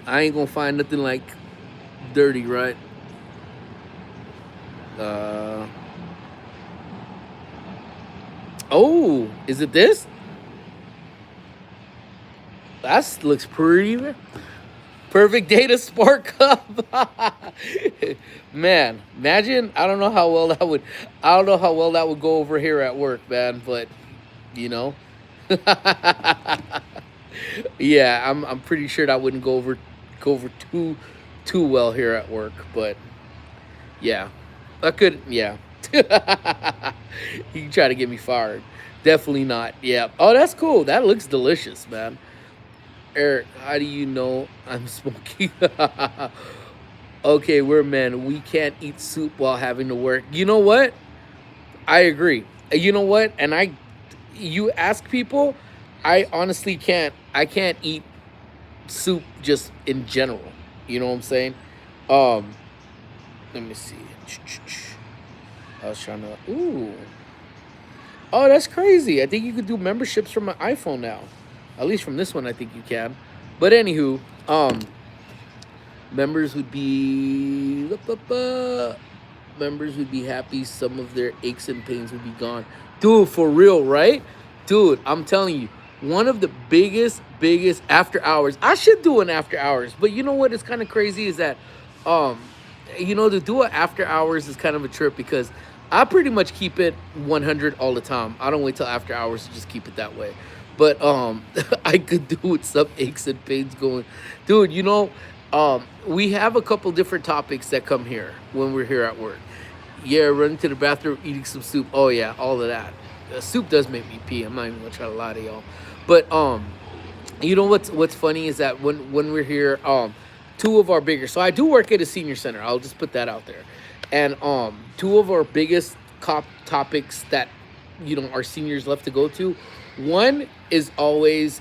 I ain't gonna find nothing like dirty, right? Uh. Oh, is it this? That looks pretty. Perfect data spark up. Man, imagine. I don't know how well that would. I don't know how well that would go over here at work, man. But you know, yeah, I'm pretty sure that wouldn't go over too well here at work. But yeah, I could. Yeah, you can try to get me fired. Definitely not. Yeah. Oh, that's cool. That looks delicious, man. Eric, how do you know I'm smoking? Okay, we're men. We can't eat soup while having to work. You know what? I agree. You know what? You ask people, I honestly can't. I can't eat soup just in general. You know what I'm saying? Um, Let me see. I was trying to. Ooh. Oh, that's crazy. I think you could do memberships from an iPhone now. At least from this one, I think you can. But anywho, members would be members would be happy. Some of their aches and pains would be gone. Dude, for real, right? Dude, I'm telling you, one of the biggest after hours. I should do an after hours, but you know what? It's kind of crazy is that, um, to do it after hours is kind of a trip because I pretty much keep it 100 all the time. I don't wait till after hours to just keep it that way. But I could do with some aches and pains going, dude. We have a couple different topics that come here when we're here at work. Yeah, running to the bathroom, eating some soup. Oh yeah, all of that. Soup does make me pee. I'm not even gonna try to lie to y'all. But what's funny is that when we're here, two of our bigger. So I do work at a senior center. I'll just put that out there. And two of our biggest topics that our seniors love to go to One is always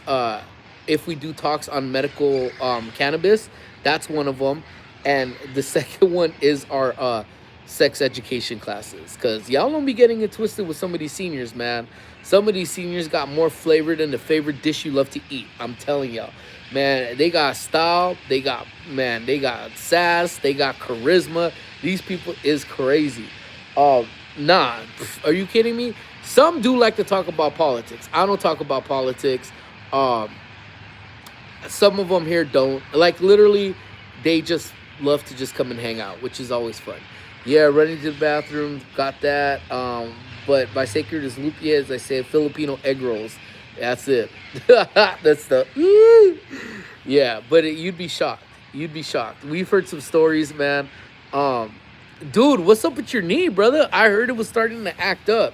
if we do talks on medical cannabis, that's one of them, and the second one is our sex education classes. Cause y'all don't be getting it twisted with some of these seniors, man. Some of these seniors got more flavor than the favorite dish you love to eat. I'm telling y'all, man. They got style. They got man. They got sass. They got charisma. These people is crazy. Um, nah, are you kidding me? Some do like to talk about politics. I don't talk about politics. Um, some of them here don't. Like literally, they just love to just come and hang out, which is always fun. Yeah, running to the bathroom, got that. But my sacred is lumpia, as I said, Filipino egg rolls. That's it. That's the yeah. But you'd be shocked. You'd be shocked. We've heard some stories, man. Um, dude, what's up with your knee, brother? I heard it was starting to act up.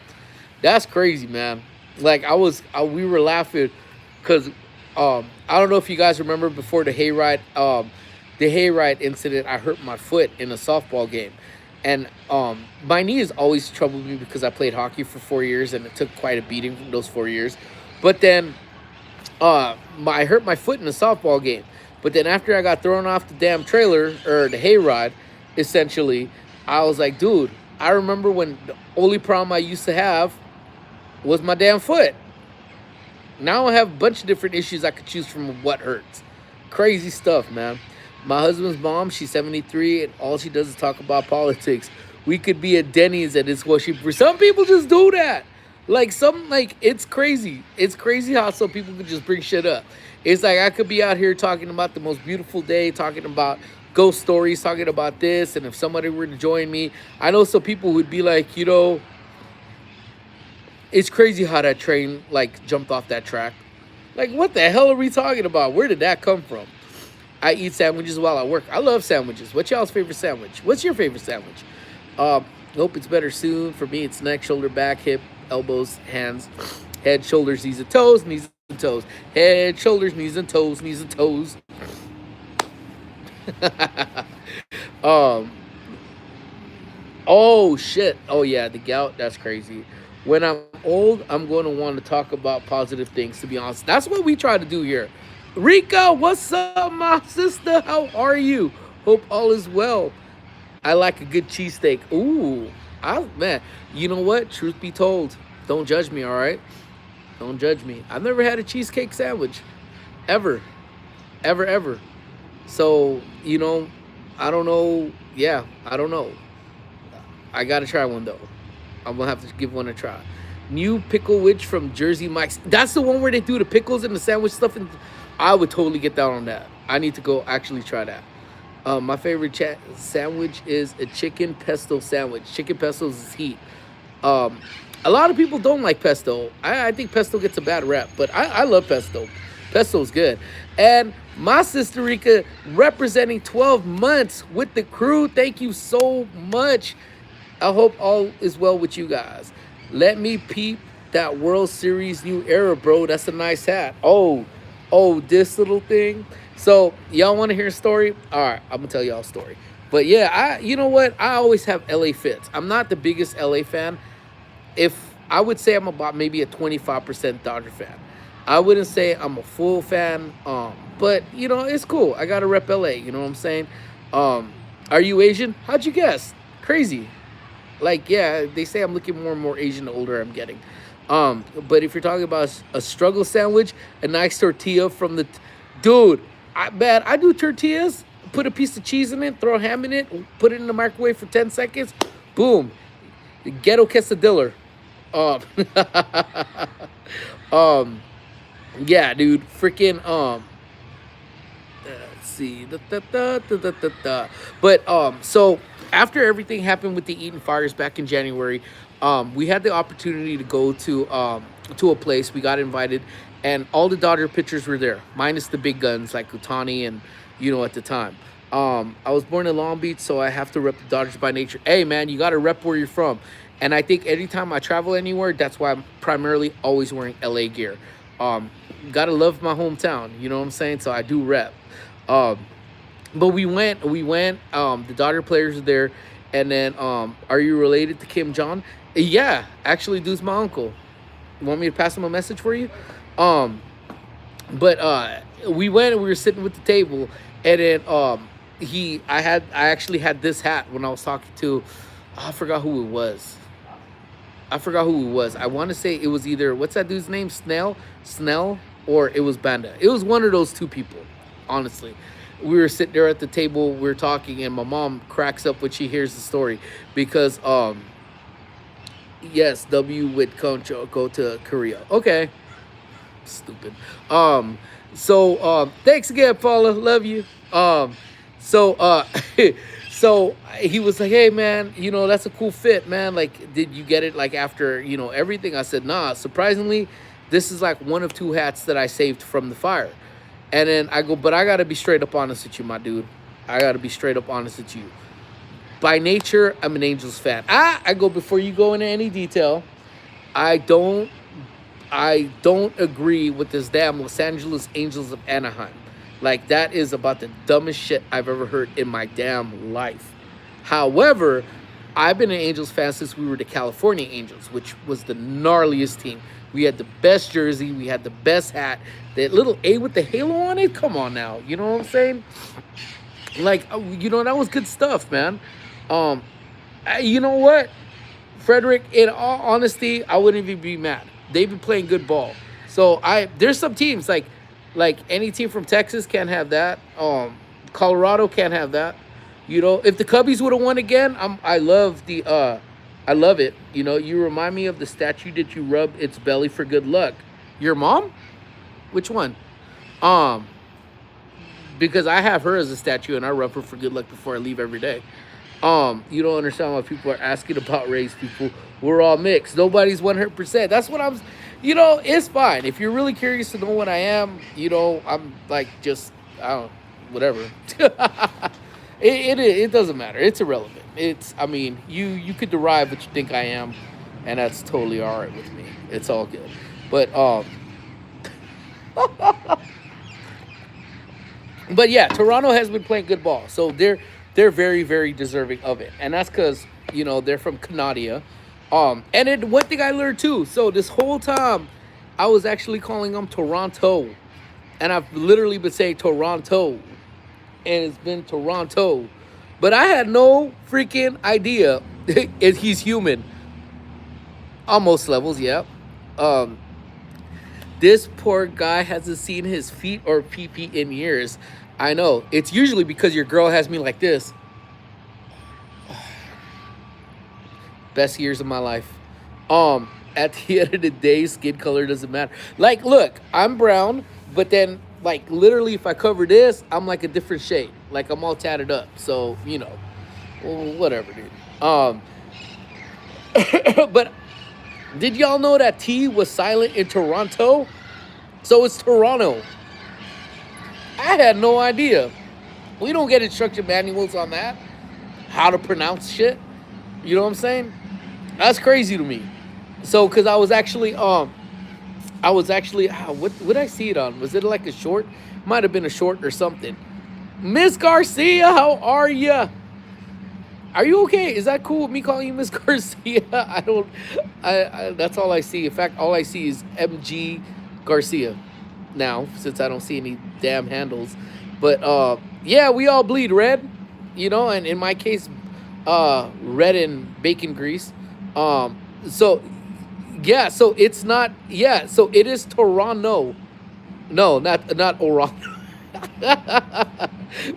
That's crazy, man. Like we were laughing because I don't know if you guys remember before the hayride incident. I hurt my foot in a softball game, and my knee has always troubled me because I played hockey for 4 years, and it took quite a beating from those 4 years. But then I hurt my foot in a softball game. But then after I got thrown off the damn trailer or the hayride, essentially, I was like, dude, I remember when the only problem I used to have was my damn foot. Now I have a bunch of different issues I could choose from what hurts. Crazy stuff, man. My husband's mom, she's 73, and all she does is talk about politics. We could be at Denny's and it's what she. Some people just do that. Like it's crazy. It's crazy how some people could just bring shit up. It's like I could be out here talking about the most beautiful day, talking about ghost stories, talking about this, and if somebody were to join me, I know some people would be like, it's crazy how that train like jumped off that track. Like, what the hell are we talking about? Where did that come from? I eat sandwiches while I work. I love sandwiches. What's y'all's favorite sandwich? What's your favorite sandwich? Hope it's better soon. For me, it's neck, shoulder, back, hip, elbows, hands, head, shoulders, knees and toes, knees and toes, head, shoulders, knees and toes, knees and toes. um. Oh shit. Oh yeah, the gout. That's crazy. When I'm old, I'm going to want to talk about positive things. To be honest, that's what we try to do here. Rika, what's up, my sister? How are you? Hope all is well. I like a good cheesesteak. Ooh, man. You know what? Truth be told, don't judge me. All right, don't judge me. I've never had a cheesecake sandwich, ever, ever, ever. So I don't know. Yeah, I don't know. I gotta try one though. I'm gonna have to give one a try. New Pickle Witch from Jersey Mike's. That's the one where they do the pickles and the sandwich stuff. And I would totally get down on that. I need to go actually try that. My favorite sandwich is a chicken pesto sandwich. Chicken pesto is heat. Um, a lot of people don't like pesto. I think pesto gets a bad rap, but I love pesto. Pesto's good. And my sister Rika representing 12 months with the crew. Thank you so much. I hope all is well with you guys. Let me peep that World Series new era, bro. That's a nice hat. Oh, this little thing. So y'all want to hear a story? All right, I'm gonna tell y'all a story. But yeah, you know what? I always have LA fits. I'm not the biggest LA fan. If I would say I'm about maybe a 25% Dodger fan. I wouldn't say I'm a full fan. But it's cool. I gotta rep LA. You know what I'm saying? Are you Asian? How'd you guess? Crazy. Like, yeah, they say I'm looking more and more Asian the older I'm getting. But if you're talking about a struggle sandwich, a nice tortilla from dude, I do tortillas, put a piece of cheese in it, throw ham in it, put it in the microwave for 10 seconds, boom, ghetto quesadilla. Um, um, yeah, dude, freaking, let's see, but, so after everything happened with the Eaton fires back in January, we had the opportunity to go to a place. We got invited, and all the Dodger pitchers were there, minus the big guns like Utani and at the time. I was born in Long Beach, so I have to rep the Dodgers by nature. Hey man, you got to rep where you're from. And I think anytime I travel anywhere, that's why I'm primarily always wearing LA gear. Gotta love my hometown. You know what I'm saying? So I do rep. Um, but we went. The Dodger players are there, and then are you related to Kim Jong? Yeah, actually, dude's my uncle. Want me to pass him a message for you? Um, but we went and we were sitting with the table, and then I actually had this hat when I was talking to, I forgot who it was. I forgot who it was. I want to say it was either, what's that dude's name? Snell, or it was Banda. It was one of those two people. Honestly, we were sitting there at the table, we were talking, and my mom cracks up when she hears the story because yes, W would go to Korea. Okay, stupid. Um, thanks again, Paula. Love you. So so he was like, "Hey, man, that's a cool fit, man. Like, did you get it like after everything?" I said, "Nah. Surprisingly, this is like one of two hats that I saved from the fire." And then I go, "But I gotta be straight up honest with you, my dude. I gotta be straight up honest with you. By nature, I'm an Angels fan. I go, before you go into any detail. I don't I don't agree with this damn Los Angeles Angels of Anaheim. Like, that is about the dumbest shit I've ever heard in my damn life. However, I've been an Angels fan since we were the California Angels, which was the gnarliest team. We had the best jersey, we had the best hat, that little A with the halo on it. Come on now, you know what I'm saying? Like, that was good stuff, man. Um, you know what? Frederick, in all honesty, I wouldn't even be mad. They've been playing good ball. So there's some teams like any team from Texas can't have that. Colorado can't have that. If the Cubbies would have won again, I love it. You remind me of the statue that you rub its belly for good luck. Your mom? Which one? Um, because I have her as a statue and I rub her for good luck before I leave every day. You don't understand why people are asking about race, people. We're all mixed. Nobody's 100%. That's what it's fine. If you're really curious to know what I am, I'm like, just, I don't, whatever. It doesn't matter. It's irrelevant. You could derive what you think I am, and that's totally all right with me. It's all good. But, but yeah, Toronto has been playing good ball. So they're very, very deserving of it. And that's because, they're from Canada. And then one thing I learned too. So this whole time, I was actually calling them Toronto. And I've literally been saying Toronto. And it's been Toronto. But I had no freaking idea if he's human. On most levels, yeah. Um, this poor guy hasn't seen his feet or pee in years. I know. It's usually because your girl has me like this. Best years of my life. At the end of the day, skin color doesn't matter. Like, look, I'm brown, but then, like, literally, if I cover this, I'm like a different shade. Like, I'm all tatted up. So, well, whatever, dude. But did y'all know that T was silent in Toronto? So it's Toronto. I had no idea. We don't get instruction manuals on that. How to pronounce shit. You know what I'm saying? That's crazy to me. So, because what did I see it on? Was it like a short? Might have been a short or something. Miss Garcia, how are you? Are you okay? Is that cool with me calling you Miss Garcia? That's all I see. In fact, all I see is MG Garcia now, since I don't see any damn handles. But yeah, we all bleed red, and in my case, red and bacon grease. So yeah, so it's not, yeah, so it is Toronto. No, not Oran.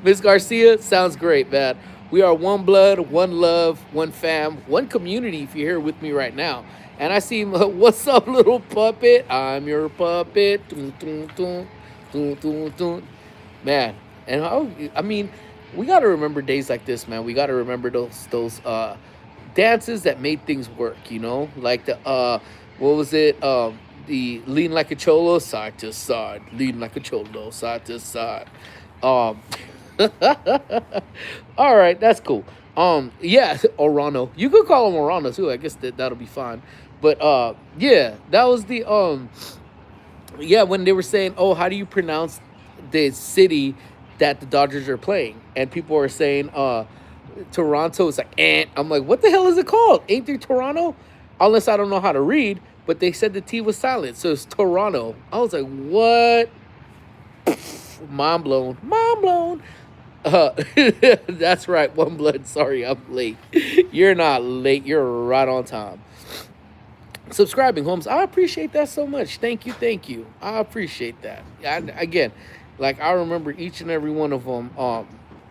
Miss Garcia, sounds great, man. We are one blood, one love, one fam, one community. If you're here with me right now, and I see, what's up, little puppet? I'm your puppet. Dun, dun, dun, dun, dun, dun. Man, and we gotta remember days like this, man. We gotta remember those dances that made things work. Like the what was it? The lean like a cholo, side to side, lean like a cholo, side to side. Um, all right, that's cool. Yeah, Orano. You could call him Orano too. I guess that'll be fine. But yeah, that was the yeah, when they were saying, "Oh, how do you pronounce the city that the Dodgers are playing?" And people are saying, Toronto is like, I'm like, what the hell is it called? Ain't there Toronto? Unless I don't know how to read. but they said the T was silent, so it's Toronto. I was like, what? Mind blown. Mind blown. Uh, that's right, One Blood. Sorry, I'm late. You're not late. You're right on time. Subscribing, Holmes. I appreciate that so much. Thank you, thank you. I appreciate that. Again, like I remember each and every one of them.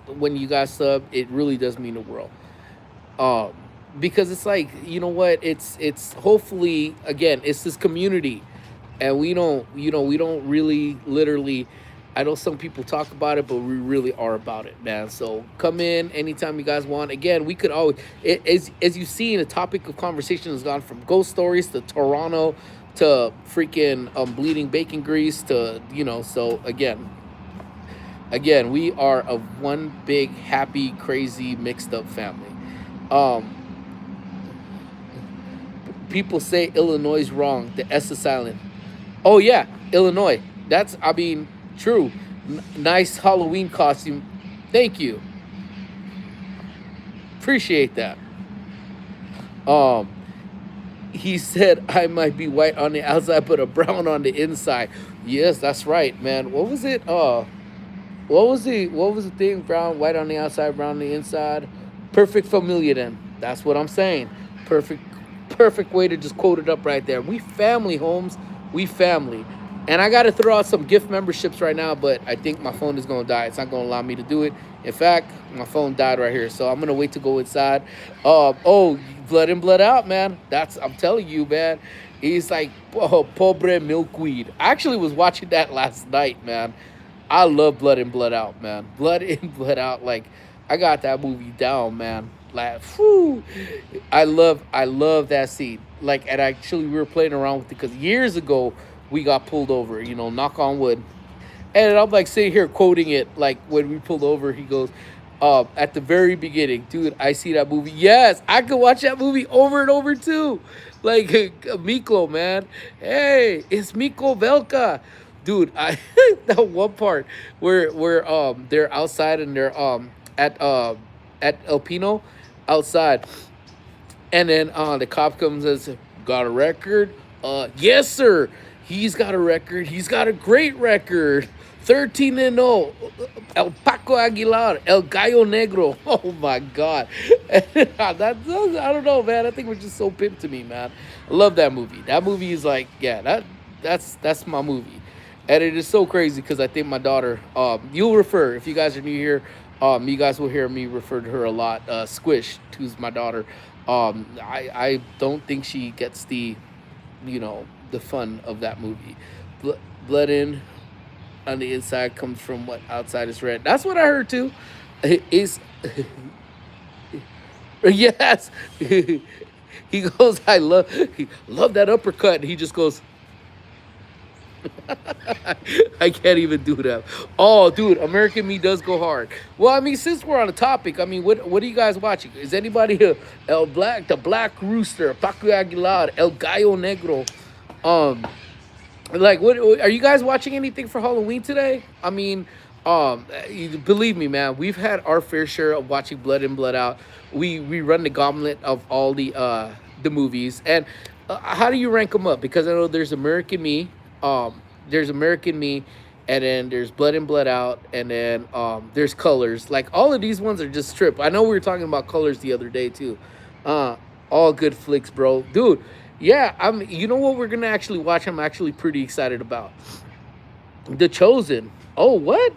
When you guys sub, it really does mean the world. Um, because it's like, you know what? It's hopefully, again, it's this community, and we don't really literally. I know some people talk about it, but we really are about it, man. So come in anytime you guys want. Again, we could always, as you see, the topic of conversation has gone from ghost stories to Toronto to freaking bleeding bacon grease to, So again, we are a one big happy, crazy, mixed up family. Um, People say Illinois is wrong. The S is silent. Oh yeah, Illinois. That's, I mean, true. Nice Halloween costume. Thank you. Appreciate that. Um, he said I might be white on the outside, but a brown on the inside. Yes, that's right, man. What was it? What was the thing? Brown, white on the outside, brown on the inside. Perfect familiar. Then that's what I'm saying. Perfect, perfect way to just quote it up right there. We family, Holmes. We family. And I got to throw out some gift memberships right now, but I think my phone is going to die. It's not going to allow me to do it. In fact, my phone died right here, so I'm going to wait to go inside. Oh, blood in, blood out, man. I'm telling you, man. He's like, oh, pobre milkweed. I actually was watching that last night, man. I love Blood in, Blood Out, man. Blood in, Blood Out. Like, I got that movie down, man. Like, whew. I love that scene. Like, and actually, we were playing around with it because years ago, we got pulled over, knock on wood. And I'm like sitting here quoting it, like when we pulled over, he goes, at the very beginning, dude, I see that movie. Yes, I could watch that movie over and over too. Like Miklo, man. Hey, it's Miklo Velka. Dude, I that one part where they're outside and they're at El Pino outside, and then the cop comes and says, got a record? Yes, sir. He's got a record. He's got a great record. 13-0. El Paco Aguilar. El Gallo Negro. Oh, my God. I don't know, man. I think we're just so pimped to me, man. I love that movie. That movie is like, yeah, that's my movie. And it is so crazy because I think my daughter, you'll refer, if you guys are new here, you guys will hear me refer to her a lot. Squish, who's my daughter. I don't think she gets the fun of that movie. Blood in on the inside comes from what outside is red. That's what I heard too. Is yes. He goes, he love that uppercut. And he just goes, I can't even do that. Oh, dude, American Me does go hard. Well, I mean, since we're on the topic, I mean, what are you guys watching? Is anybody the Black Rooster, Paco Aguilar, El Gallo Negro? Like, what are you guys watching anything for Halloween today? I mean, believe me, man, we've had our fair share of watching Blood in, Blood Out. We run the gauntlet of all the movies. And how do you rank them up? Because I know there's American Me, there's American Me, and then there's Blood in, Blood Out, and then there's Colors. Like, all of these ones are just trip. I know we were talking about Colors the other day too. All good flicks, bro, dude. Yeah, You know what we're gonna actually watch? I'm actually pretty excited about The Chosen. Oh, what?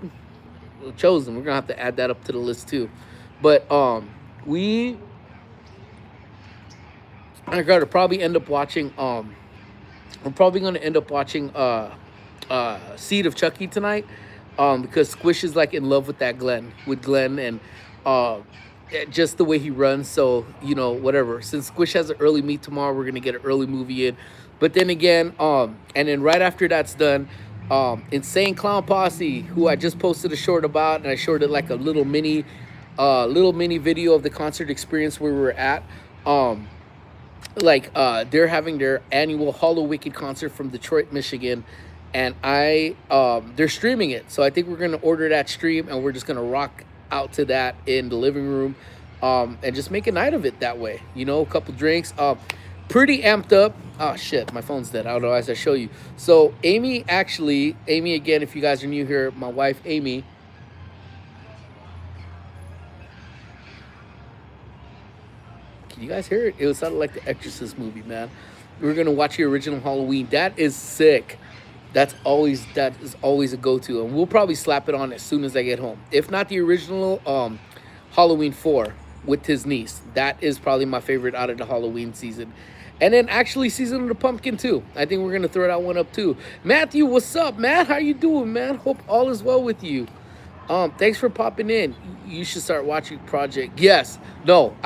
The Chosen. We're gonna have to add that up to the list too. But we are gonna probably end up watching. I'm probably gonna end up watching Seed of Chucky tonight. Because Squish is like in love with Glenn, and uh just the way he runs. So, whatever. Since Squish has an early meet tomorrow, we're gonna get an early movie in. But then again, and then right after that's done, Insane Clown Posse, who I just posted a short about, and I showed it like a little mini video of the concert experience where we were at. They're having their annual Hollow Wicked concert from Detroit, Michigan, and they're streaming it. So I think we're gonna order that stream, and we're just gonna rock out to that in the living room, and just make a night of it that way. A couple drinks. pretty amped up. Oh shit, my phone's dead. Otherwise, I show you. So Amy again. If you guys are new here, my wife Amy. Can you guys hear it? It was sounded like the Exorcist movie, man. We're gonna watch the original Halloween. That is sick. That is always a go-to, and we'll probably slap it on as soon as I get home. If not the original, Halloween 4 with his niece. That is probably my favorite out of the Halloween season. And then actually season of the pumpkin too. I think we're gonna throw that one up too. Matthew, what's up, man? How you doing, man? Hope all is well with you. Thanks for popping in. You should start watching Project. Yes, no,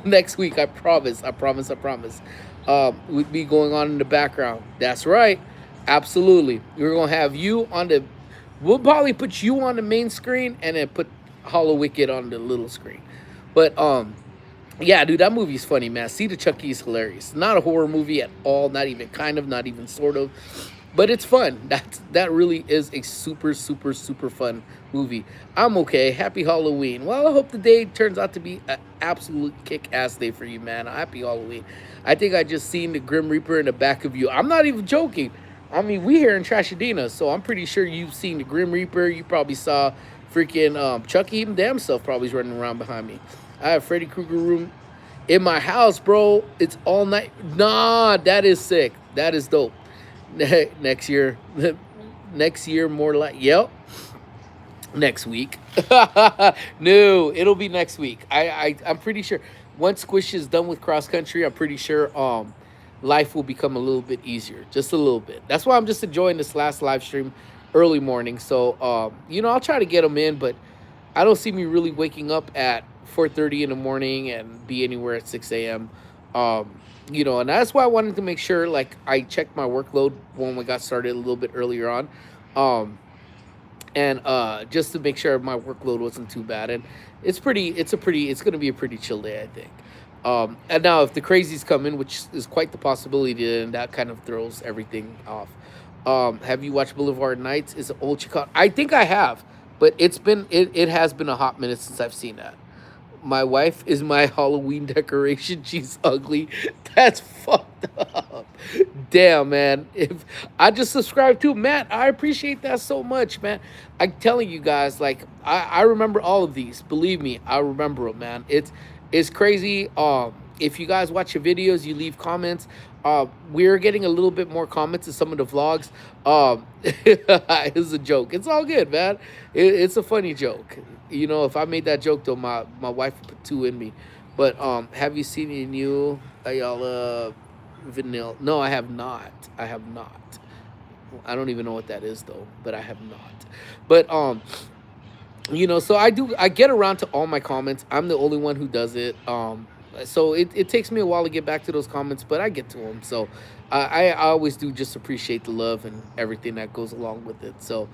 next week. I promise. I promise. I promise. With me going on in the background. That's right. Absolutely. We're gonna have you on the. We'll probably put you on the main screen and then put Hollow Wicked on the little screen. But yeah, dude, that movie's funny, man. See the Chucky is hilarious. Not a horror movie at all. Not even kind of. Not even sort of. But it's fun. That really is a super super super fun movie. I'm okay. Happy Halloween. Well, I hope the day turns out to be an absolute kick-ass day for you, man. Happy Halloween. I think I just seen the Grim Reaper in the back of you. I'm not even joking. I mean, we here in Trashadina, so I'm pretty sure you've seen the Grim Reaper. You probably saw freaking Chucky even damn self probably running around behind me. I have Freddy Krueger room in my house, bro. It's all night. Nah, that is sick. That is dope. Next year, next year, more like, yep, next week. No, it'll be next week. I'm pretty sure once Squish is done with cross country, I'm pretty sure life will become a little bit easier, just a little bit. That's why I'm just enjoying this last live stream early morning. So I'll try to get them in, but I don't see me really waking up at 4:30 in the morning and be anywhere at 6 a.m. And that's why I wanted to make sure, like, I checked my workload when we got started a little bit earlier on, and just to make sure my workload wasn't too bad. And it's gonna be a pretty chill day, I think. And now if the crazies come in, which is quite the possibility, then that kind of throws everything off. Have you watched Boulevard Nights? It's an old Chicago. I think I have, but it has been a hot minute since I've seen that. My wife is my Halloween decoration. She's ugly. That's fucked up. Damn, man. If I just subscribed to Matt, I appreciate that so much, man. I'm telling you guys, like, I remember all of these. Believe me, I remember them, man. It's crazy. If you guys watch your videos, you leave comments. We're getting a little bit more comments in some of the vlogs. It's a joke. It's all good, man. It's a funny joke. If I made that joke though, my wife would put two in me. But have you seen any new Ayala Vanilla? No, I have not. I have not. I don't even know what that is though, but I have not. But so I get around to all my comments. I'm the only one who does it. So it takes me a while to get back to those comments, but I get to them. So I always do just appreciate the love and everything that goes along with it. So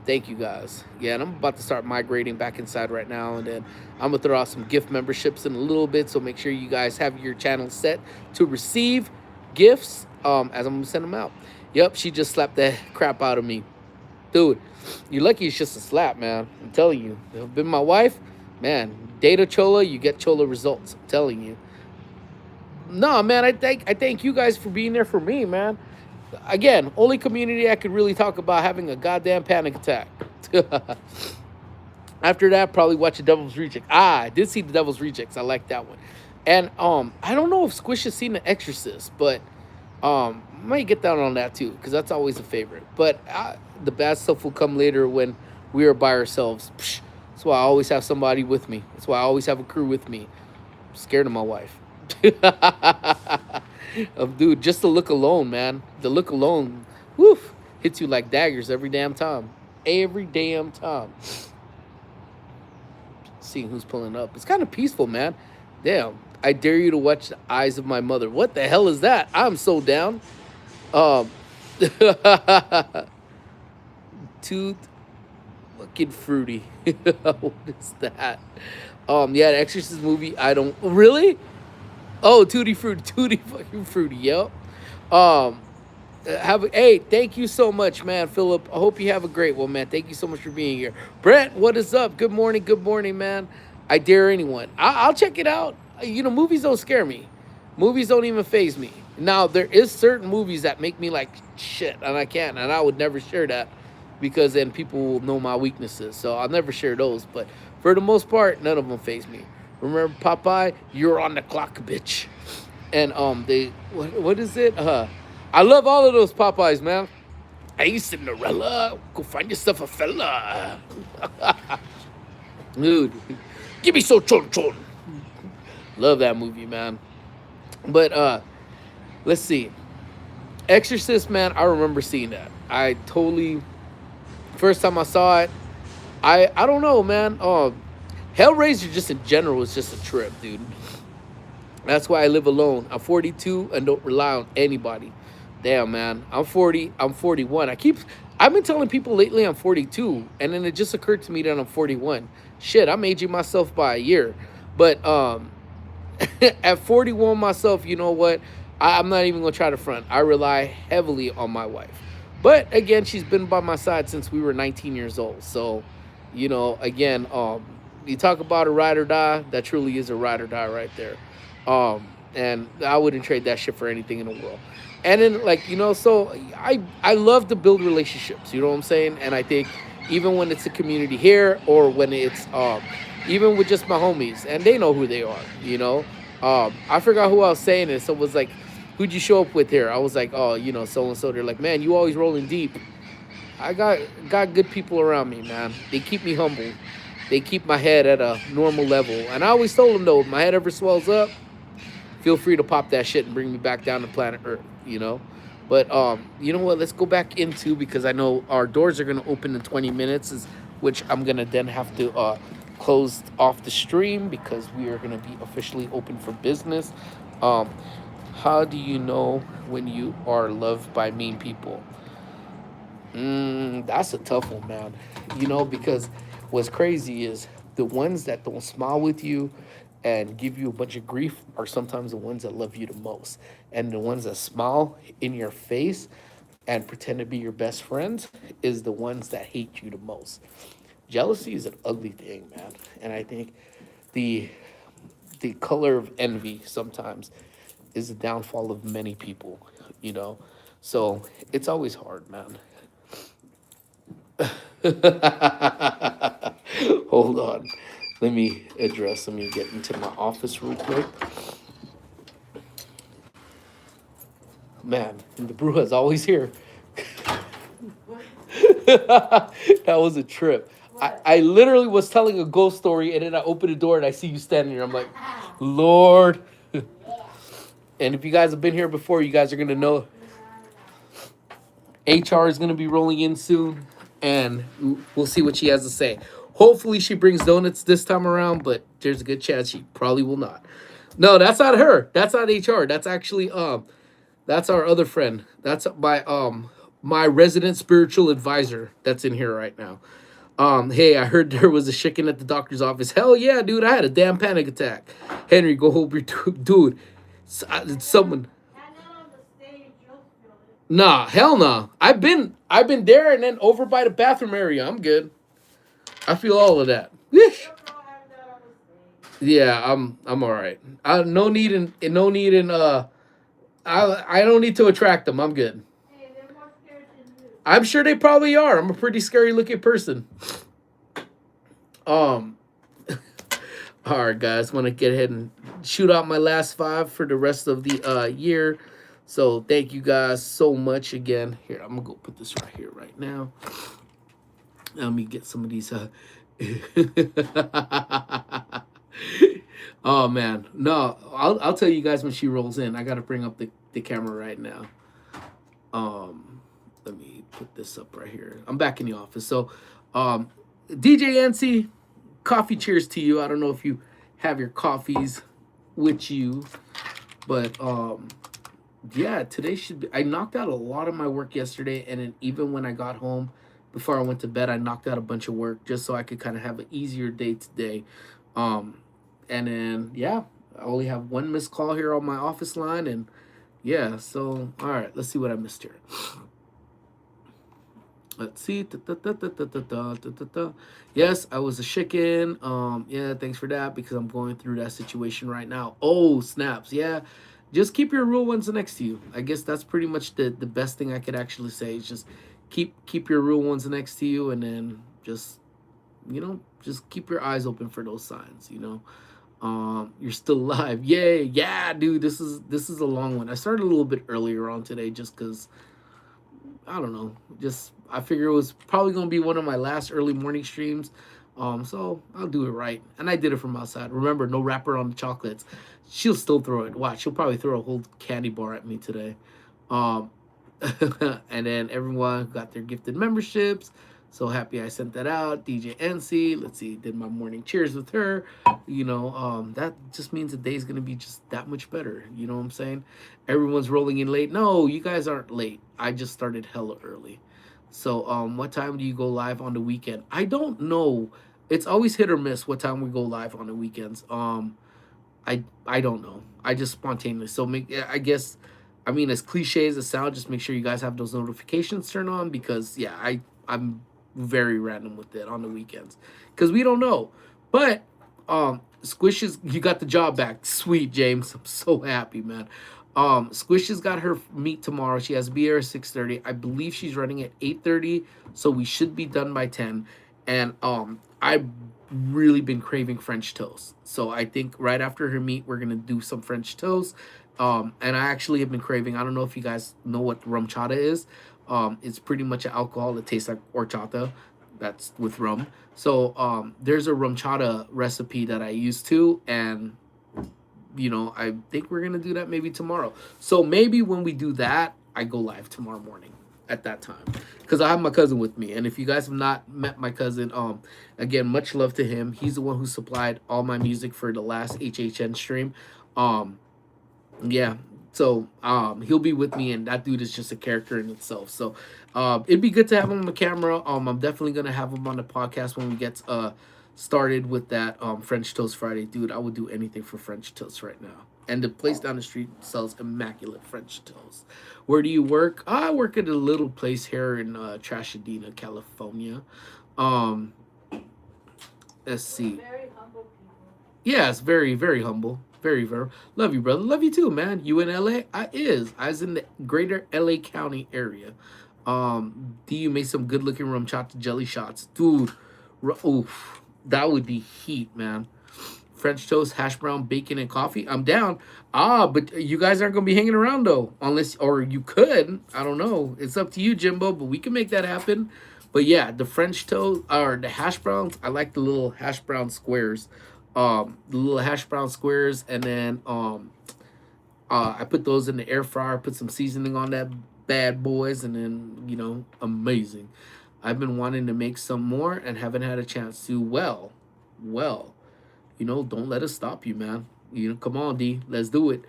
thank you guys. Yeah, and I'm about to start migrating back inside right now, and then I'm gonna throw out some gift memberships in a little bit. So make sure you guys have your channel set to receive gifts as I'm gonna send them out. Yep, she just slapped the crap out of me. Dude, you're lucky it's just a slap, man. I'm telling you. If it's been my wife, man, data Chola, you get Chola results. I'm telling you. No, man, I thank you guys for being there for me, man. Again, only community I could really talk about having a goddamn panic attack. After that, probably watch The Devil's Rejects. I did see The Devil's Rejects. I like that one. And I don't know if Squish has seen The Exorcist, but might get down on that too, because that's always a favorite. But the bad stuff will come later when we are by ourselves. Psh, that's why I always have somebody with me. That's why I always have a crew with me. I'm scared of my wife. Dude, just the look alone, man. The look alone, woof, hits you like daggers every damn time. Every damn time. Seeing who's pulling up. It's kind of peaceful, man. Damn. I dare you to watch The Eyes of My Mother. What the hell is that? I'm so down. Tooth fucking fruity. What is that? Yeah, the Exorcist movie. I don't really. Oh, Tutti fucking fruity. Yep. Hey, thank you so much, man, Philip. I hope you have a great one, man. Thank you so much for being here. Brent, what is up? Good morning, man. I dare anyone. I'll check it out. Movies don't scare me. Movies don't even phase me. Now there is certain movies that make me like shit, and I can't, and I would never share that because then people will know my weaknesses. So I'll never share those. But for the most part, none of them phase me. Remember Popeye? You're on the clock, bitch. And they what is it? I love all of those Popeyes, man. Hey, Cinderella, go find yourself a fella. Dude, give me so chon chon. Love that movie, man. But let's see. Exorcist, man, I remember seeing that. I totally first time I saw it, I don't know, man. Hellraiser just in general is just a trip, dude. That's why I live alone. I'm 42 and don't rely on anybody. Damn, man. I'm 40. I'm 41. I've been telling people lately I'm 42, and then it just occurred to me that I'm 41. Shit, I'm aging myself by a year. But at 41 myself, you know what? I'm not even gonna try to front. I rely heavily on my wife. But again, she's been by my side since we were 19 years old. So, again, you talk about a ride or die, that truly is a ride or die right there. And I wouldn't trade that shit for anything in the world. And then like, so I love to build relationships, you know what I'm saying? And I think even when it's a community here or when it's even with just my homies and they know who they are. I forgot who I was saying it. So it was like, who'd you show up with here? I was like, oh, so and so. They're like, man, you always rolling deep. I got good people around me, man. They keep me humble. They keep my head at a normal level. And I always told them though, if my head ever swells up, feel free to pop that shit and bring me back down to planet Earth. But you know what? Let's go back into, because I know our doors are gonna open in 20 minutes, which I'm gonna then have to close off the stream because we are gonna be officially open for business. Um, how do you know when you are loved by mean people? That's a tough one, man. Because what's crazy is the ones that don't smile with you and give you a bunch of grief are sometimes the ones that love you the most. And the ones that smile in your face and pretend to be your best friends is the ones that hate you the most. Jealousy is an ugly thing, man. And I think the the color of envy sometimes is the downfall of many people, you know. So it's always hard, man. Hold on. Let me get into my office real quick. Man, the brew is always here. That was a trip. I literally was telling a ghost story and then I open the door and I see you standing here. I'm like, Lord. And if you guys have been here before, you guys are going to know HR is going to be rolling in soon and we'll see what she has to say. Hopefully she brings donuts this time around, but there's a good chance she probably will not. No, that's not her. That's not HR. That's actually that's our other friend. That's my resident spiritual advisor that's in here right now. Hey, I heard there was a chicken at the doctor's office. Hell yeah, dude! I had a damn panic attack. Henry, go hold your dude. Someone. Nah, hell nah. I've been there and then over by the bathroom area. I'm good. I feel all of that. Yeesh. Yeah, I'm all right. I don't need to attract them. I'm good. I'm sure they probably are. I'm a pretty scary looking person. Um, all right, guys. Want to get ahead and shoot out my last five for the rest of the year. So thank you guys so much again. Here, I'm gonna go put this right here right now. Let me get some of these. Oh man, no, I'll tell you guys when she rolls in. I gotta bring up the camera right now. Let me put this up right here. I'm back in the office. So, DJ NC, coffee cheers to you. I don't know if you have your coffees with you, but yeah, today should be. I knocked out a lot of my work yesterday, and then even when I got home, before I went to bed, I knocked out a bunch of work just so I could kind of have an easier day today. And then yeah, I only have one missed call here on my office line, and yeah, so all right, let's see what I missed here. Let's see. Yes, I was a chicken. Yeah, thanks for that because I'm going through that situation right now. Oh, snaps. Yeah. just keep your real ones next to you. I guess that's pretty much the best thing I could actually say is just keep your real ones next to you, and then just just keep your eyes open for those signs. You're still alive. Yay. Yeah, dude, this is a long one. I started a little bit earlier on today just because I don't know. Just I figure it was probably gonna be one of my last early morning streams. So I'll do it right. And I did it from outside. Remember, no wrapper on the chocolates. She'll still throw it. Watch, she'll probably throw a whole candy bar at me today. Um and then everyone got their gifted memberships. So happy I sent that out. DJ NC, let's see, did my morning cheers with her. That just means the day's gonna be just that much better. You know what I'm saying? Everyone's rolling in late. No, you guys aren't late. I just started hella early. So what time do you go live on the weekend? I don't know. It's always hit or miss what time we go live on the weekends. I don't know. I just spontaneously. So I guess, I mean, as cliche as it sounds, just make sure you guys have those notifications turned on, because yeah, I'm very random with it on the weekends because we don't know. But Squishes, you got the job back. Sweet, James. I'm so happy, man. Squishes got her meet tomorrow. She has to be here at 6:30. I believe she's running at 8:30, so we should be done by 10. And I've really been craving French toast. So I think right after her meet, we're gonna do some French toast. And I actually have been craving. I don't know if you guys know what rum chata is. It's pretty much an alcohol that tastes like horchata. That's with rum. So there's a rum chata recipe that I used to, and I think we're gonna do that maybe tomorrow. So maybe when we do that, I go live tomorrow morning at that time, because I have my cousin with me. And if you guys have not met my cousin, again, much love to him. He's the one who supplied all my music for the last HHN stream. Yeah. So he'll be with me, and that dude is just a character in itself. So it'd be good to have him on the camera. I'm definitely gonna have him on the podcast when we get started with that French Toast Friday. Dude, I would do anything for French toast right now. And the place down the street sells immaculate French toast. Where do you work? I work at a little place here in Pasadena, California. Um, let's see. Very humble people. Yeah, it's very, very humble. Very, very. Love you, brother. Love you too, man. You in LA? I was in the greater LA County area. D, you made some good looking rum chata jelly shots. Dude, oof, that would be heat, man. French toast, hash brown, bacon, and coffee. I'm down. But you guys aren't gonna be hanging around though, unless, or you could. I don't know. It's up to you, Jimbo. But we can make that happen. But yeah, the French toast or the hash browns. I like the little hash brown squares. The little hash brown squares, and then I put those in the air fryer. Put some seasoning on that bad boys, and then amazing. I've been wanting to make some more and haven't had a chance to. Well. Don't let us stop you, man. Come on, D. Let's do it.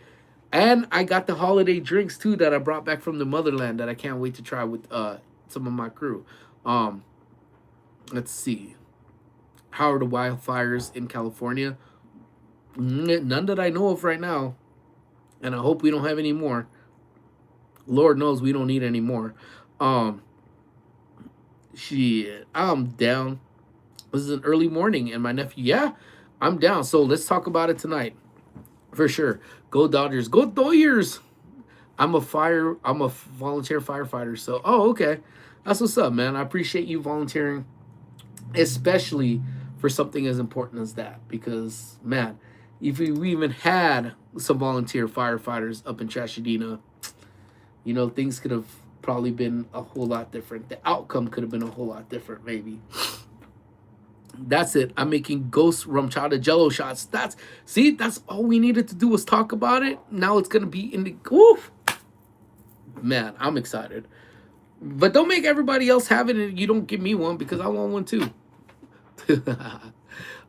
And I got the holiday drinks, too, that I brought back from the motherland that I can't wait to try with some of my crew. Let's see. How are the wildfires in California? None that I know of right now. And I hope we don't have any more. Lord knows we don't need any more. Shit. I'm down. This is an early morning, and my nephew, yeah, I'm down. So let's talk about it tonight. For sure. Go Dodgers. Go Dodgers. I'm a volunteer firefighter. So, okay. That's what's up, man. I appreciate you volunteering, especially for something as important as that. Because, man, if we even had some volunteer firefighters up in Pasadena, things could have probably been a whole lot different. The outcome could have been a whole lot different, maybe. That's it. I'm making ghost rum chata jello shots. That's all we needed to do was talk about it. Now it's gonna be in the oof. Man, I'm excited. But don't make everybody else have it and you don't give me one, because I want one too.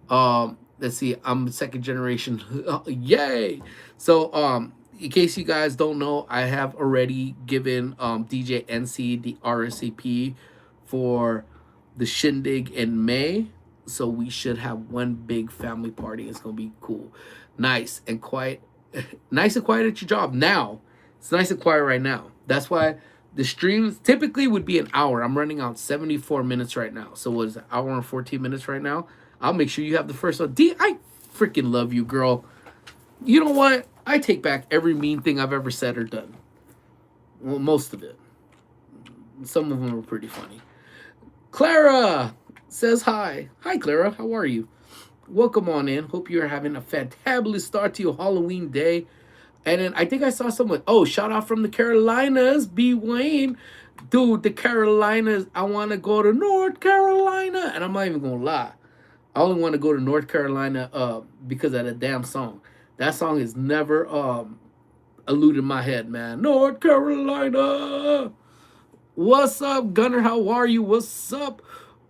Let's see. I'm second generation. Yay! So in case you guys don't know, I have already given DJ NC the RSVP for the shindig in May. So we should have one big family party. It's gonna be cool, nice and quiet, nice and quiet at your job. Now it's nice and quiet right now. That's why the streams typically would be an hour. I'm running out 74 minutes right now. So what is it, hour and 14 minutes right now? I'll make sure you have the first one. D, I freaking love you, girl. You know what? I take back every mean thing I've ever said or done. Well, most of it. Some of them are pretty funny. Clara says hi. Hi, Clara. How are you? Welcome on in. Hope you're having a fantabulous start to your Halloween day. And then I think I saw someone. Oh, shout out from the Carolinas, B. Wayne. Dude, the Carolinas. I want to go to North Carolina. And I'm not even going to lie. I only want to go to North Carolina because of that damn song. That song has never eluded my head, man. North Carolina. What's up, Gunner? How are you? What's up?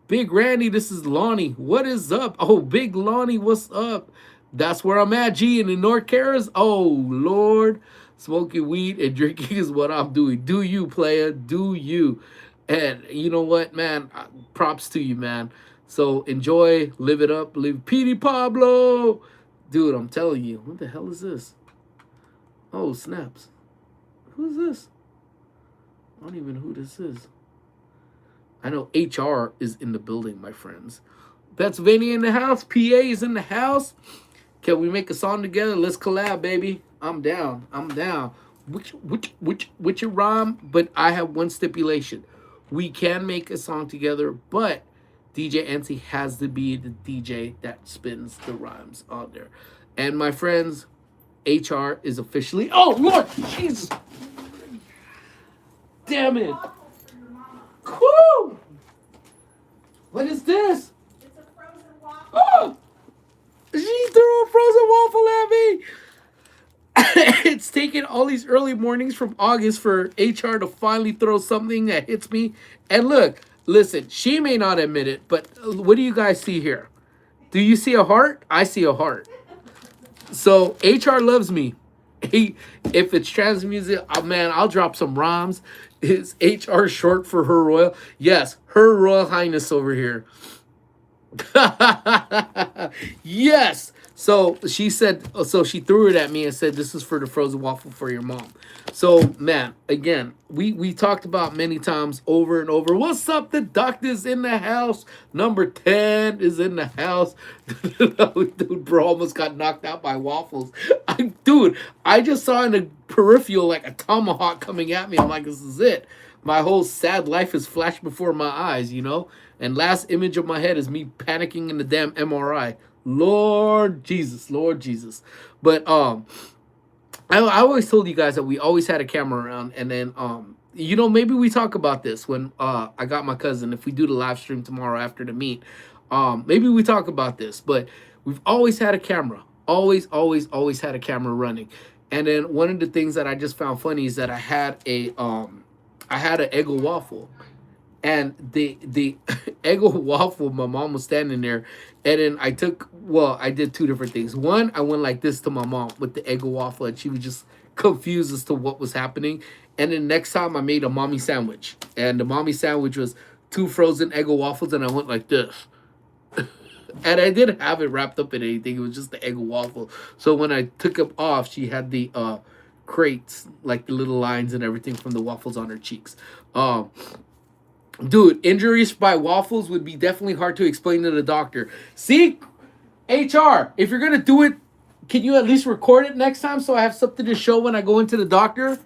Big Randy, this is Lonnie. What is up? Oh, Big Lonnie, what's up? That's where I'm at, G, in the North Carolina. Oh, Lord. Smoking weed and drinking is what I'm doing. Do you, player? Do you? And you know what, man? Props to you, man. So enjoy, live it up, live Petey Pablo. Dude, I'm telling you. What the hell is this? Oh, snaps. Who's this? I don't even know who this is. I know HR is in the building, my friends. Pennsylvania in the house. PA is in the house. Can we make a song together? Let's collab, baby. I'm down. I'm down. Which your rhyme? But I have one stipulation. We can make a song together, but DJ NC has to be the DJ that spins the rhymes on there. And my friends, HR is officially. Oh Lord, Jesus! Damn it! Woo! What is this? It's a frozen waffle. Oh! She threw a frozen waffle at me! It's taken all these early mornings from August for HR to finally throw something that hits me. And look, listen, she may not admit it, but what do you guys see here? Do you see a heart? I see a heart. So HR loves me. If it's trans music, oh, man, I'll drop some rhymes. Is HR short for Her Royal? Yes, Her Royal Highness over here. Yes. So she said, so she threw it at me and said, this is for the frozen waffle for your mom. So, man, again, we talked about many times over and over. What's up? The doctor's in the house. Number 10 is in the house. Dude, bro almost got knocked out by waffles. Dude, I just saw in the peripheral like a tomahawk coming at me. I'm like, this is it. My whole sad life is flashed before my eyes, you know? And last image of my head is me panicking in the damn MRI. Lord Jesus, Lord Jesus. But I always told you guys that we always had a camera around, and then you know, maybe we talk about this when I got my cousin. If we do the live stream tomorrow after the meet, maybe we talk about this. But we've always had a camera, always had a camera running. And then one of the things that I just found funny is that I had a Eggo waffle. And the Eggo waffle, my mom was standing there, and then I did two different things. One, I went like this to my mom with the Eggo waffle, and she was just confused as to what was happening. And then next time I made a mommy sandwich, and the mommy sandwich was 2 frozen Eggo waffles, and I went like this. And I didn't have it wrapped up in anything. It was just the Eggo waffle. So when I took it off, she had the crates, like the little lines and everything from the waffles on her cheeks. Dude, injuries by waffles would be definitely hard to explain to the doctor. See, HR, if you're going to do it, can you at least record it next time so I have something to show when I go into the doctor?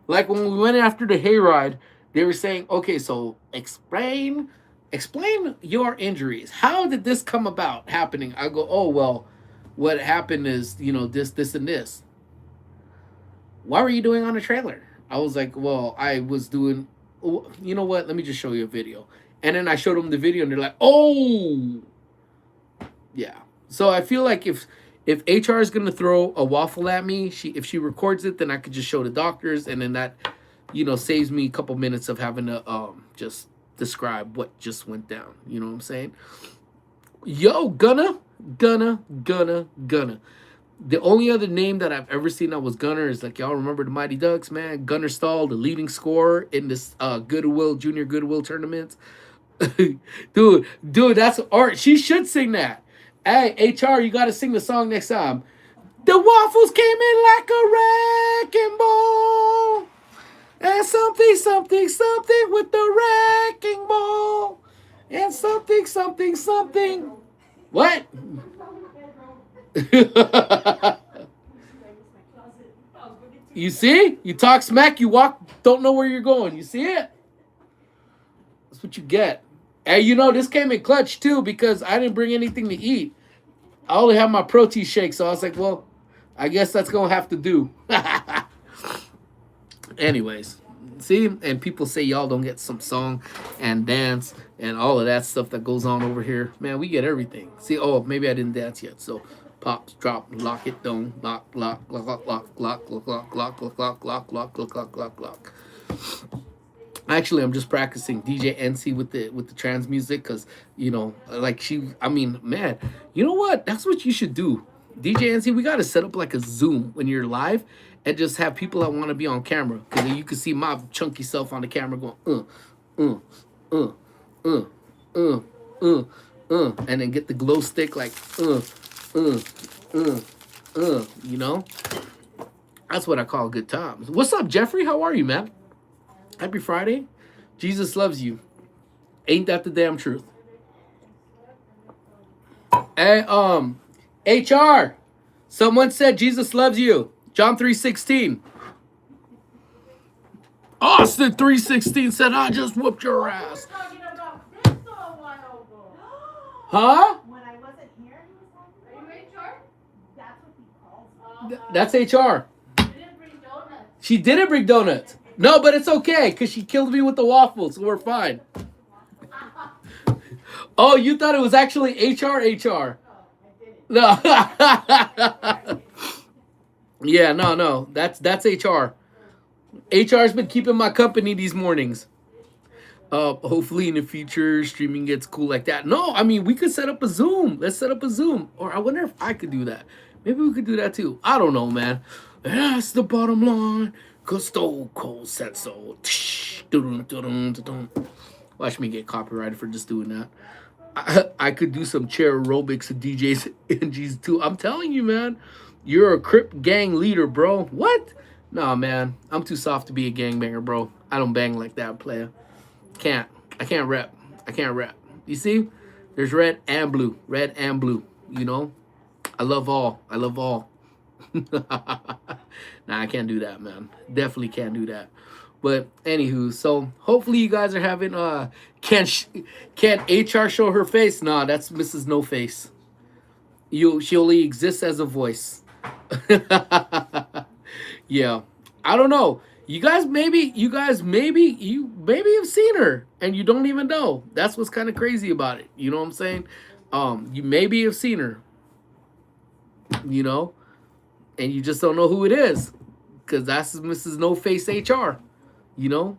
Like when we went after the hayride, they were saying, okay, so explain your injuries. How did this come about happening? I go, oh, well, what happened is, you know, this, and this. What were you doing on a trailer? I was like, well, I was doing... You know what? Let me just show you a video. And then I showed them the video, and they're like, "Oh, yeah." So I feel like if HR is gonna throw a waffle at me, if she records it, then I could just show the doctors, and then that, you know, saves me a couple minutes of having to just describe what just went down. You know what I'm saying? Yo, Gunna. The only other name that I've ever seen that was Gunner is like, y'all remember the Mighty Ducks, man? Gunner Stahl, the leading scorer in this Junior Goodwill tournament. dude, that's art. She should sing that. Hey, HR, you got to sing the song next time. The waffles came in like a wrecking ball. And something with the wrecking ball. And something. What? You see? You talk smack, you walk, don't know where you're going. You see it? That's what you get. And you know, this came in clutch too because I didn't bring anything to eat. I only have my protein shake, so I was like, well, I guess that's gonna have to do. Anyways, see, and people say y'all don't get some song and dance and all of that stuff that goes on over here. Man, we get everything. See, oh, maybe I didn't dance yet, so pop, drop, lock it down, lock, lock, lock, lock, lock, lock, lock, lock, lock, lock, lock, lock, lock, lock, lock, lock, lock. Actually, I'm just practicing DJ NC with the trans music because you know, like I mean, man, you know what? That's what you should do. DJ NC, we gotta set up like a Zoom when you're live, and just have people that want to be on camera because you can see my chunky self on the camera going uh, uh, uh, uh, and then get the glow stick like uh, you know. That's what I call good times. What's up, Jeffrey? How are you, man? Happy Friday. Jesus loves you. Ain't that the damn truth? Hey, HR. Someone said Jesus loves you. John 3:16. Austin 3:16 said, I just whooped your ass. Huh? When I wasn't here, he was talking. Are you HR? That's what he calls me. That's HR. She didn't bring donuts. She didn't bring donuts. No, but it's okay because she killed me with the waffles, so we're fine. Oh, you thought it was actually HR? No. Yeah, no. That's HR. HR's been keeping my company these mornings. Hopefully in the future streaming gets cool like that. No, I mean we could set up a Zoom. Let's set up a Zoom. Or I wonder if I could do that. Maybe we could do that too. I don't know, man. That's the bottom line. Cause Stone Cold said so. Watch me get copyrighted for just doing that. I could do some chair aerobics and DJs NGs too. I'm telling you, man. You're a Crip gang leader, bro. What? Nah, man. I'm too soft to be a gangbanger, bro. I don't bang like that, player. I can't rap. You see? There's red and blue. You know? I love all. Nah, I can't do that, man. Definitely can't do that. But anywho, so hopefully you guys are having can't HR show her face? Nah, that's Mrs. No Face. She only exists as a voice. Yeah. I don't know. You maybe have seen her and you don't even know. That's what's kind of crazy about it. You know what I'm saying? You maybe have seen her. You know? And you just don't know who it is. Because that's Mrs. No Face HR. You know?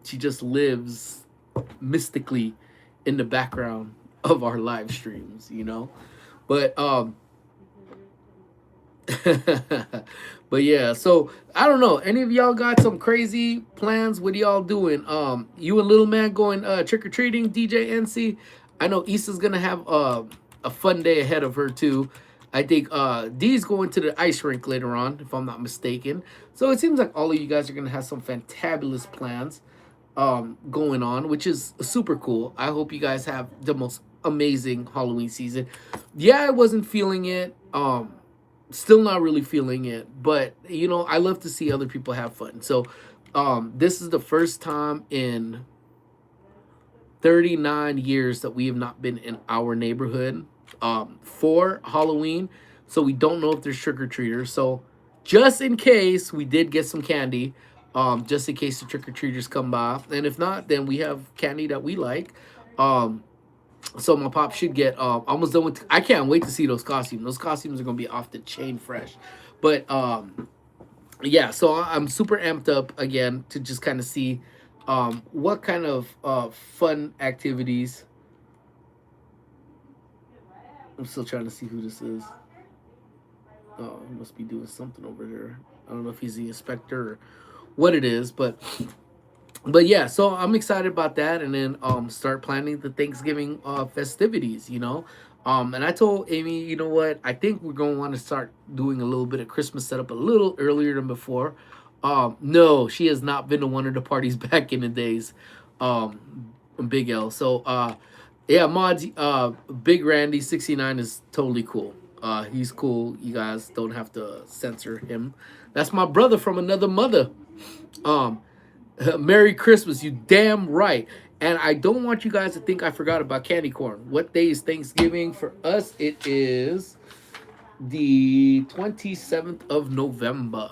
She just lives mystically in the background of our live streams, you know? But but yeah, so I don't know. Any of y'all got some crazy plans? What are y'all doing? You and little man going trick-or-treating, DJ NC? I know Issa's gonna have a fun day ahead of her too. I think D's going to the ice rink later on, if I'm not mistaken. So it seems like all of you guys are gonna have some fantabulous plans going on, which is super cool. I hope you guys have the most amazing Halloween season. Yeah, I wasn't feeling it. Still not really feeling it, but you know, I love to see other people have fun. So this is the first time in 39 years that we have not been in our neighborhood for Halloween, so we don't know if there's trick-or-treaters. So just in case, we did get some candy, just in case the trick-or-treaters come by, and if not, then we have candy that we like. So my pop should get almost done with. I can't wait to see those costumes. Those costumes are gonna be off the chain fresh. But yeah, so I'm super amped up again to just kind of see what kind of fun activities. I'm still trying to see who this is. Oh, he must be doing something over there. I don't know if he's the inspector or what it is, but yeah, so I'm excited about that, and then start planning the Thanksgiving festivities, you know. And I told Amy, you know what, I think we're gonna want to start doing a little bit of Christmas setup a little earlier than before. No, she has not been to one of the parties back in the days. Big L. So yeah, mods, Big Randy 69 is totally cool. He's cool. You guys don't have to censor him. That's my brother from another mother. Um, Merry Christmas, you damn right. And I don't want you guys to think I forgot about candy corn. What day is Thanksgiving for us? It is the 27th of November.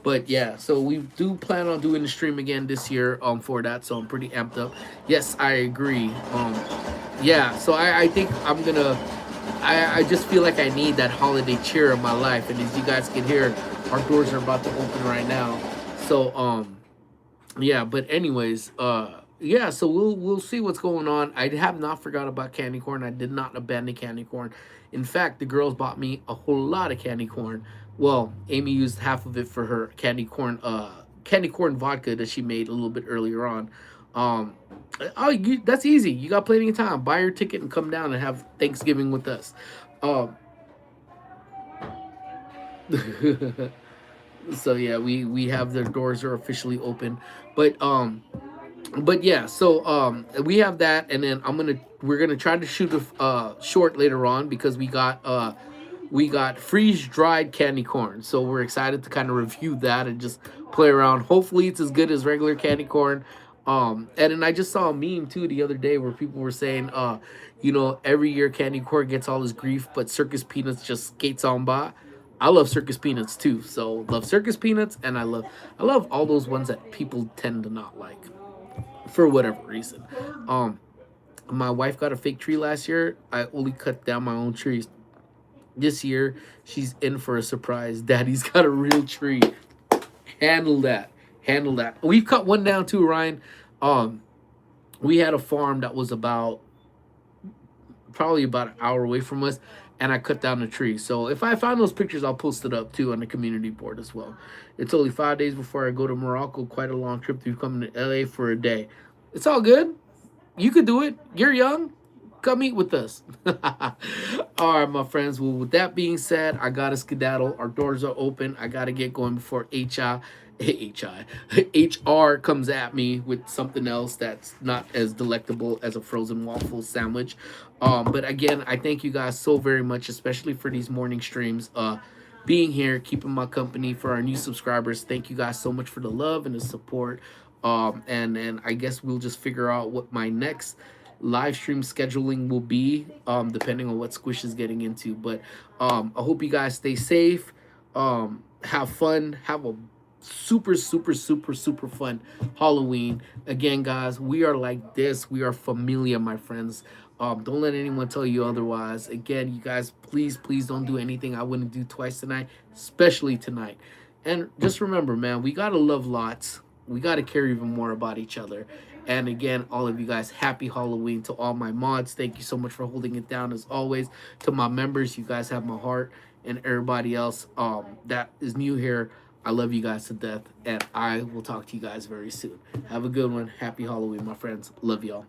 But yeah, so we do plan on doing the stream again this year for that, so I'm pretty amped up. Yes, I agree. Yeah, so I think I'm gonna I just feel like I need that holiday cheer in my life. And as you guys can hear, our doors are about to open right now. So yeah, but anyways, yeah, so we'll see what's going on. I have not forgot about candy corn. I did not abandon candy corn. In fact, the girls bought me a whole lot of candy corn. Well, Amy used half of it for her candy corn vodka that she made a little bit earlier on. Um that's easy. You got plenty of time. Buy your ticket and come down and have Thanksgiving with us. Um so yeah, we have their doors are officially open. But but yeah, so we have that, and then we're gonna try to shoot a short later on because we got freeze dried candy corn. So we're excited to kind of review that and just play around. Hopefully it's as good as regular candy corn. And then I just saw a meme too the other day where people were saying every year candy corn gets all this grief, but circus peanuts just skates on by. I love circus peanuts too. So love circus peanuts, and I love all those ones that people tend to not like for whatever reason. Um, my wife got a fake tree last year. I only cut down my own trees. This year, she's in for a surprise. Daddy's got a real tree. Handle that. Handle that. We've cut one down too, Ryan. Um, we had a farm that was probably about an hour away from us, and I cut down the tree. So if I find those pictures, I'll post it up too on the community board as well. It's only 5 days before I go to Morocco. Quite a long trip to come to LA for a day. It's all good. You could do it. You're young. Come eat with us. All right, my friends. Well, with that being said, I got to skedaddle. Our doors are open. I got to get going before HR comes at me with something else that's not as delectable as a frozen waffle sandwich. But again, I thank you guys so very much, especially for these morning streams. Being here, keeping my company. For our new subscribers, thank you guys so much for the love and the support. And I guess we'll just figure out what my next live stream scheduling will be, depending on what Squish is getting into. But I hope you guys stay safe, have fun, have a super super super super fun Halloween. Again, guys, we are like this. We are familia, my friends. Don't let anyone tell you otherwise. Again, you guys, please don't do anything I wouldn't do twice tonight, especially tonight. And just remember, man, we gotta love lots. We gotta care even more about each other. And again, all of you guys, happy Halloween. To all my mods, thank you so much for holding it down as always. To my members, you guys have my heart. And everybody else that is new here, I love you guys to death. And I will talk to you guys very soon. Have a good one. Happy Halloween, my friends. Love y'all.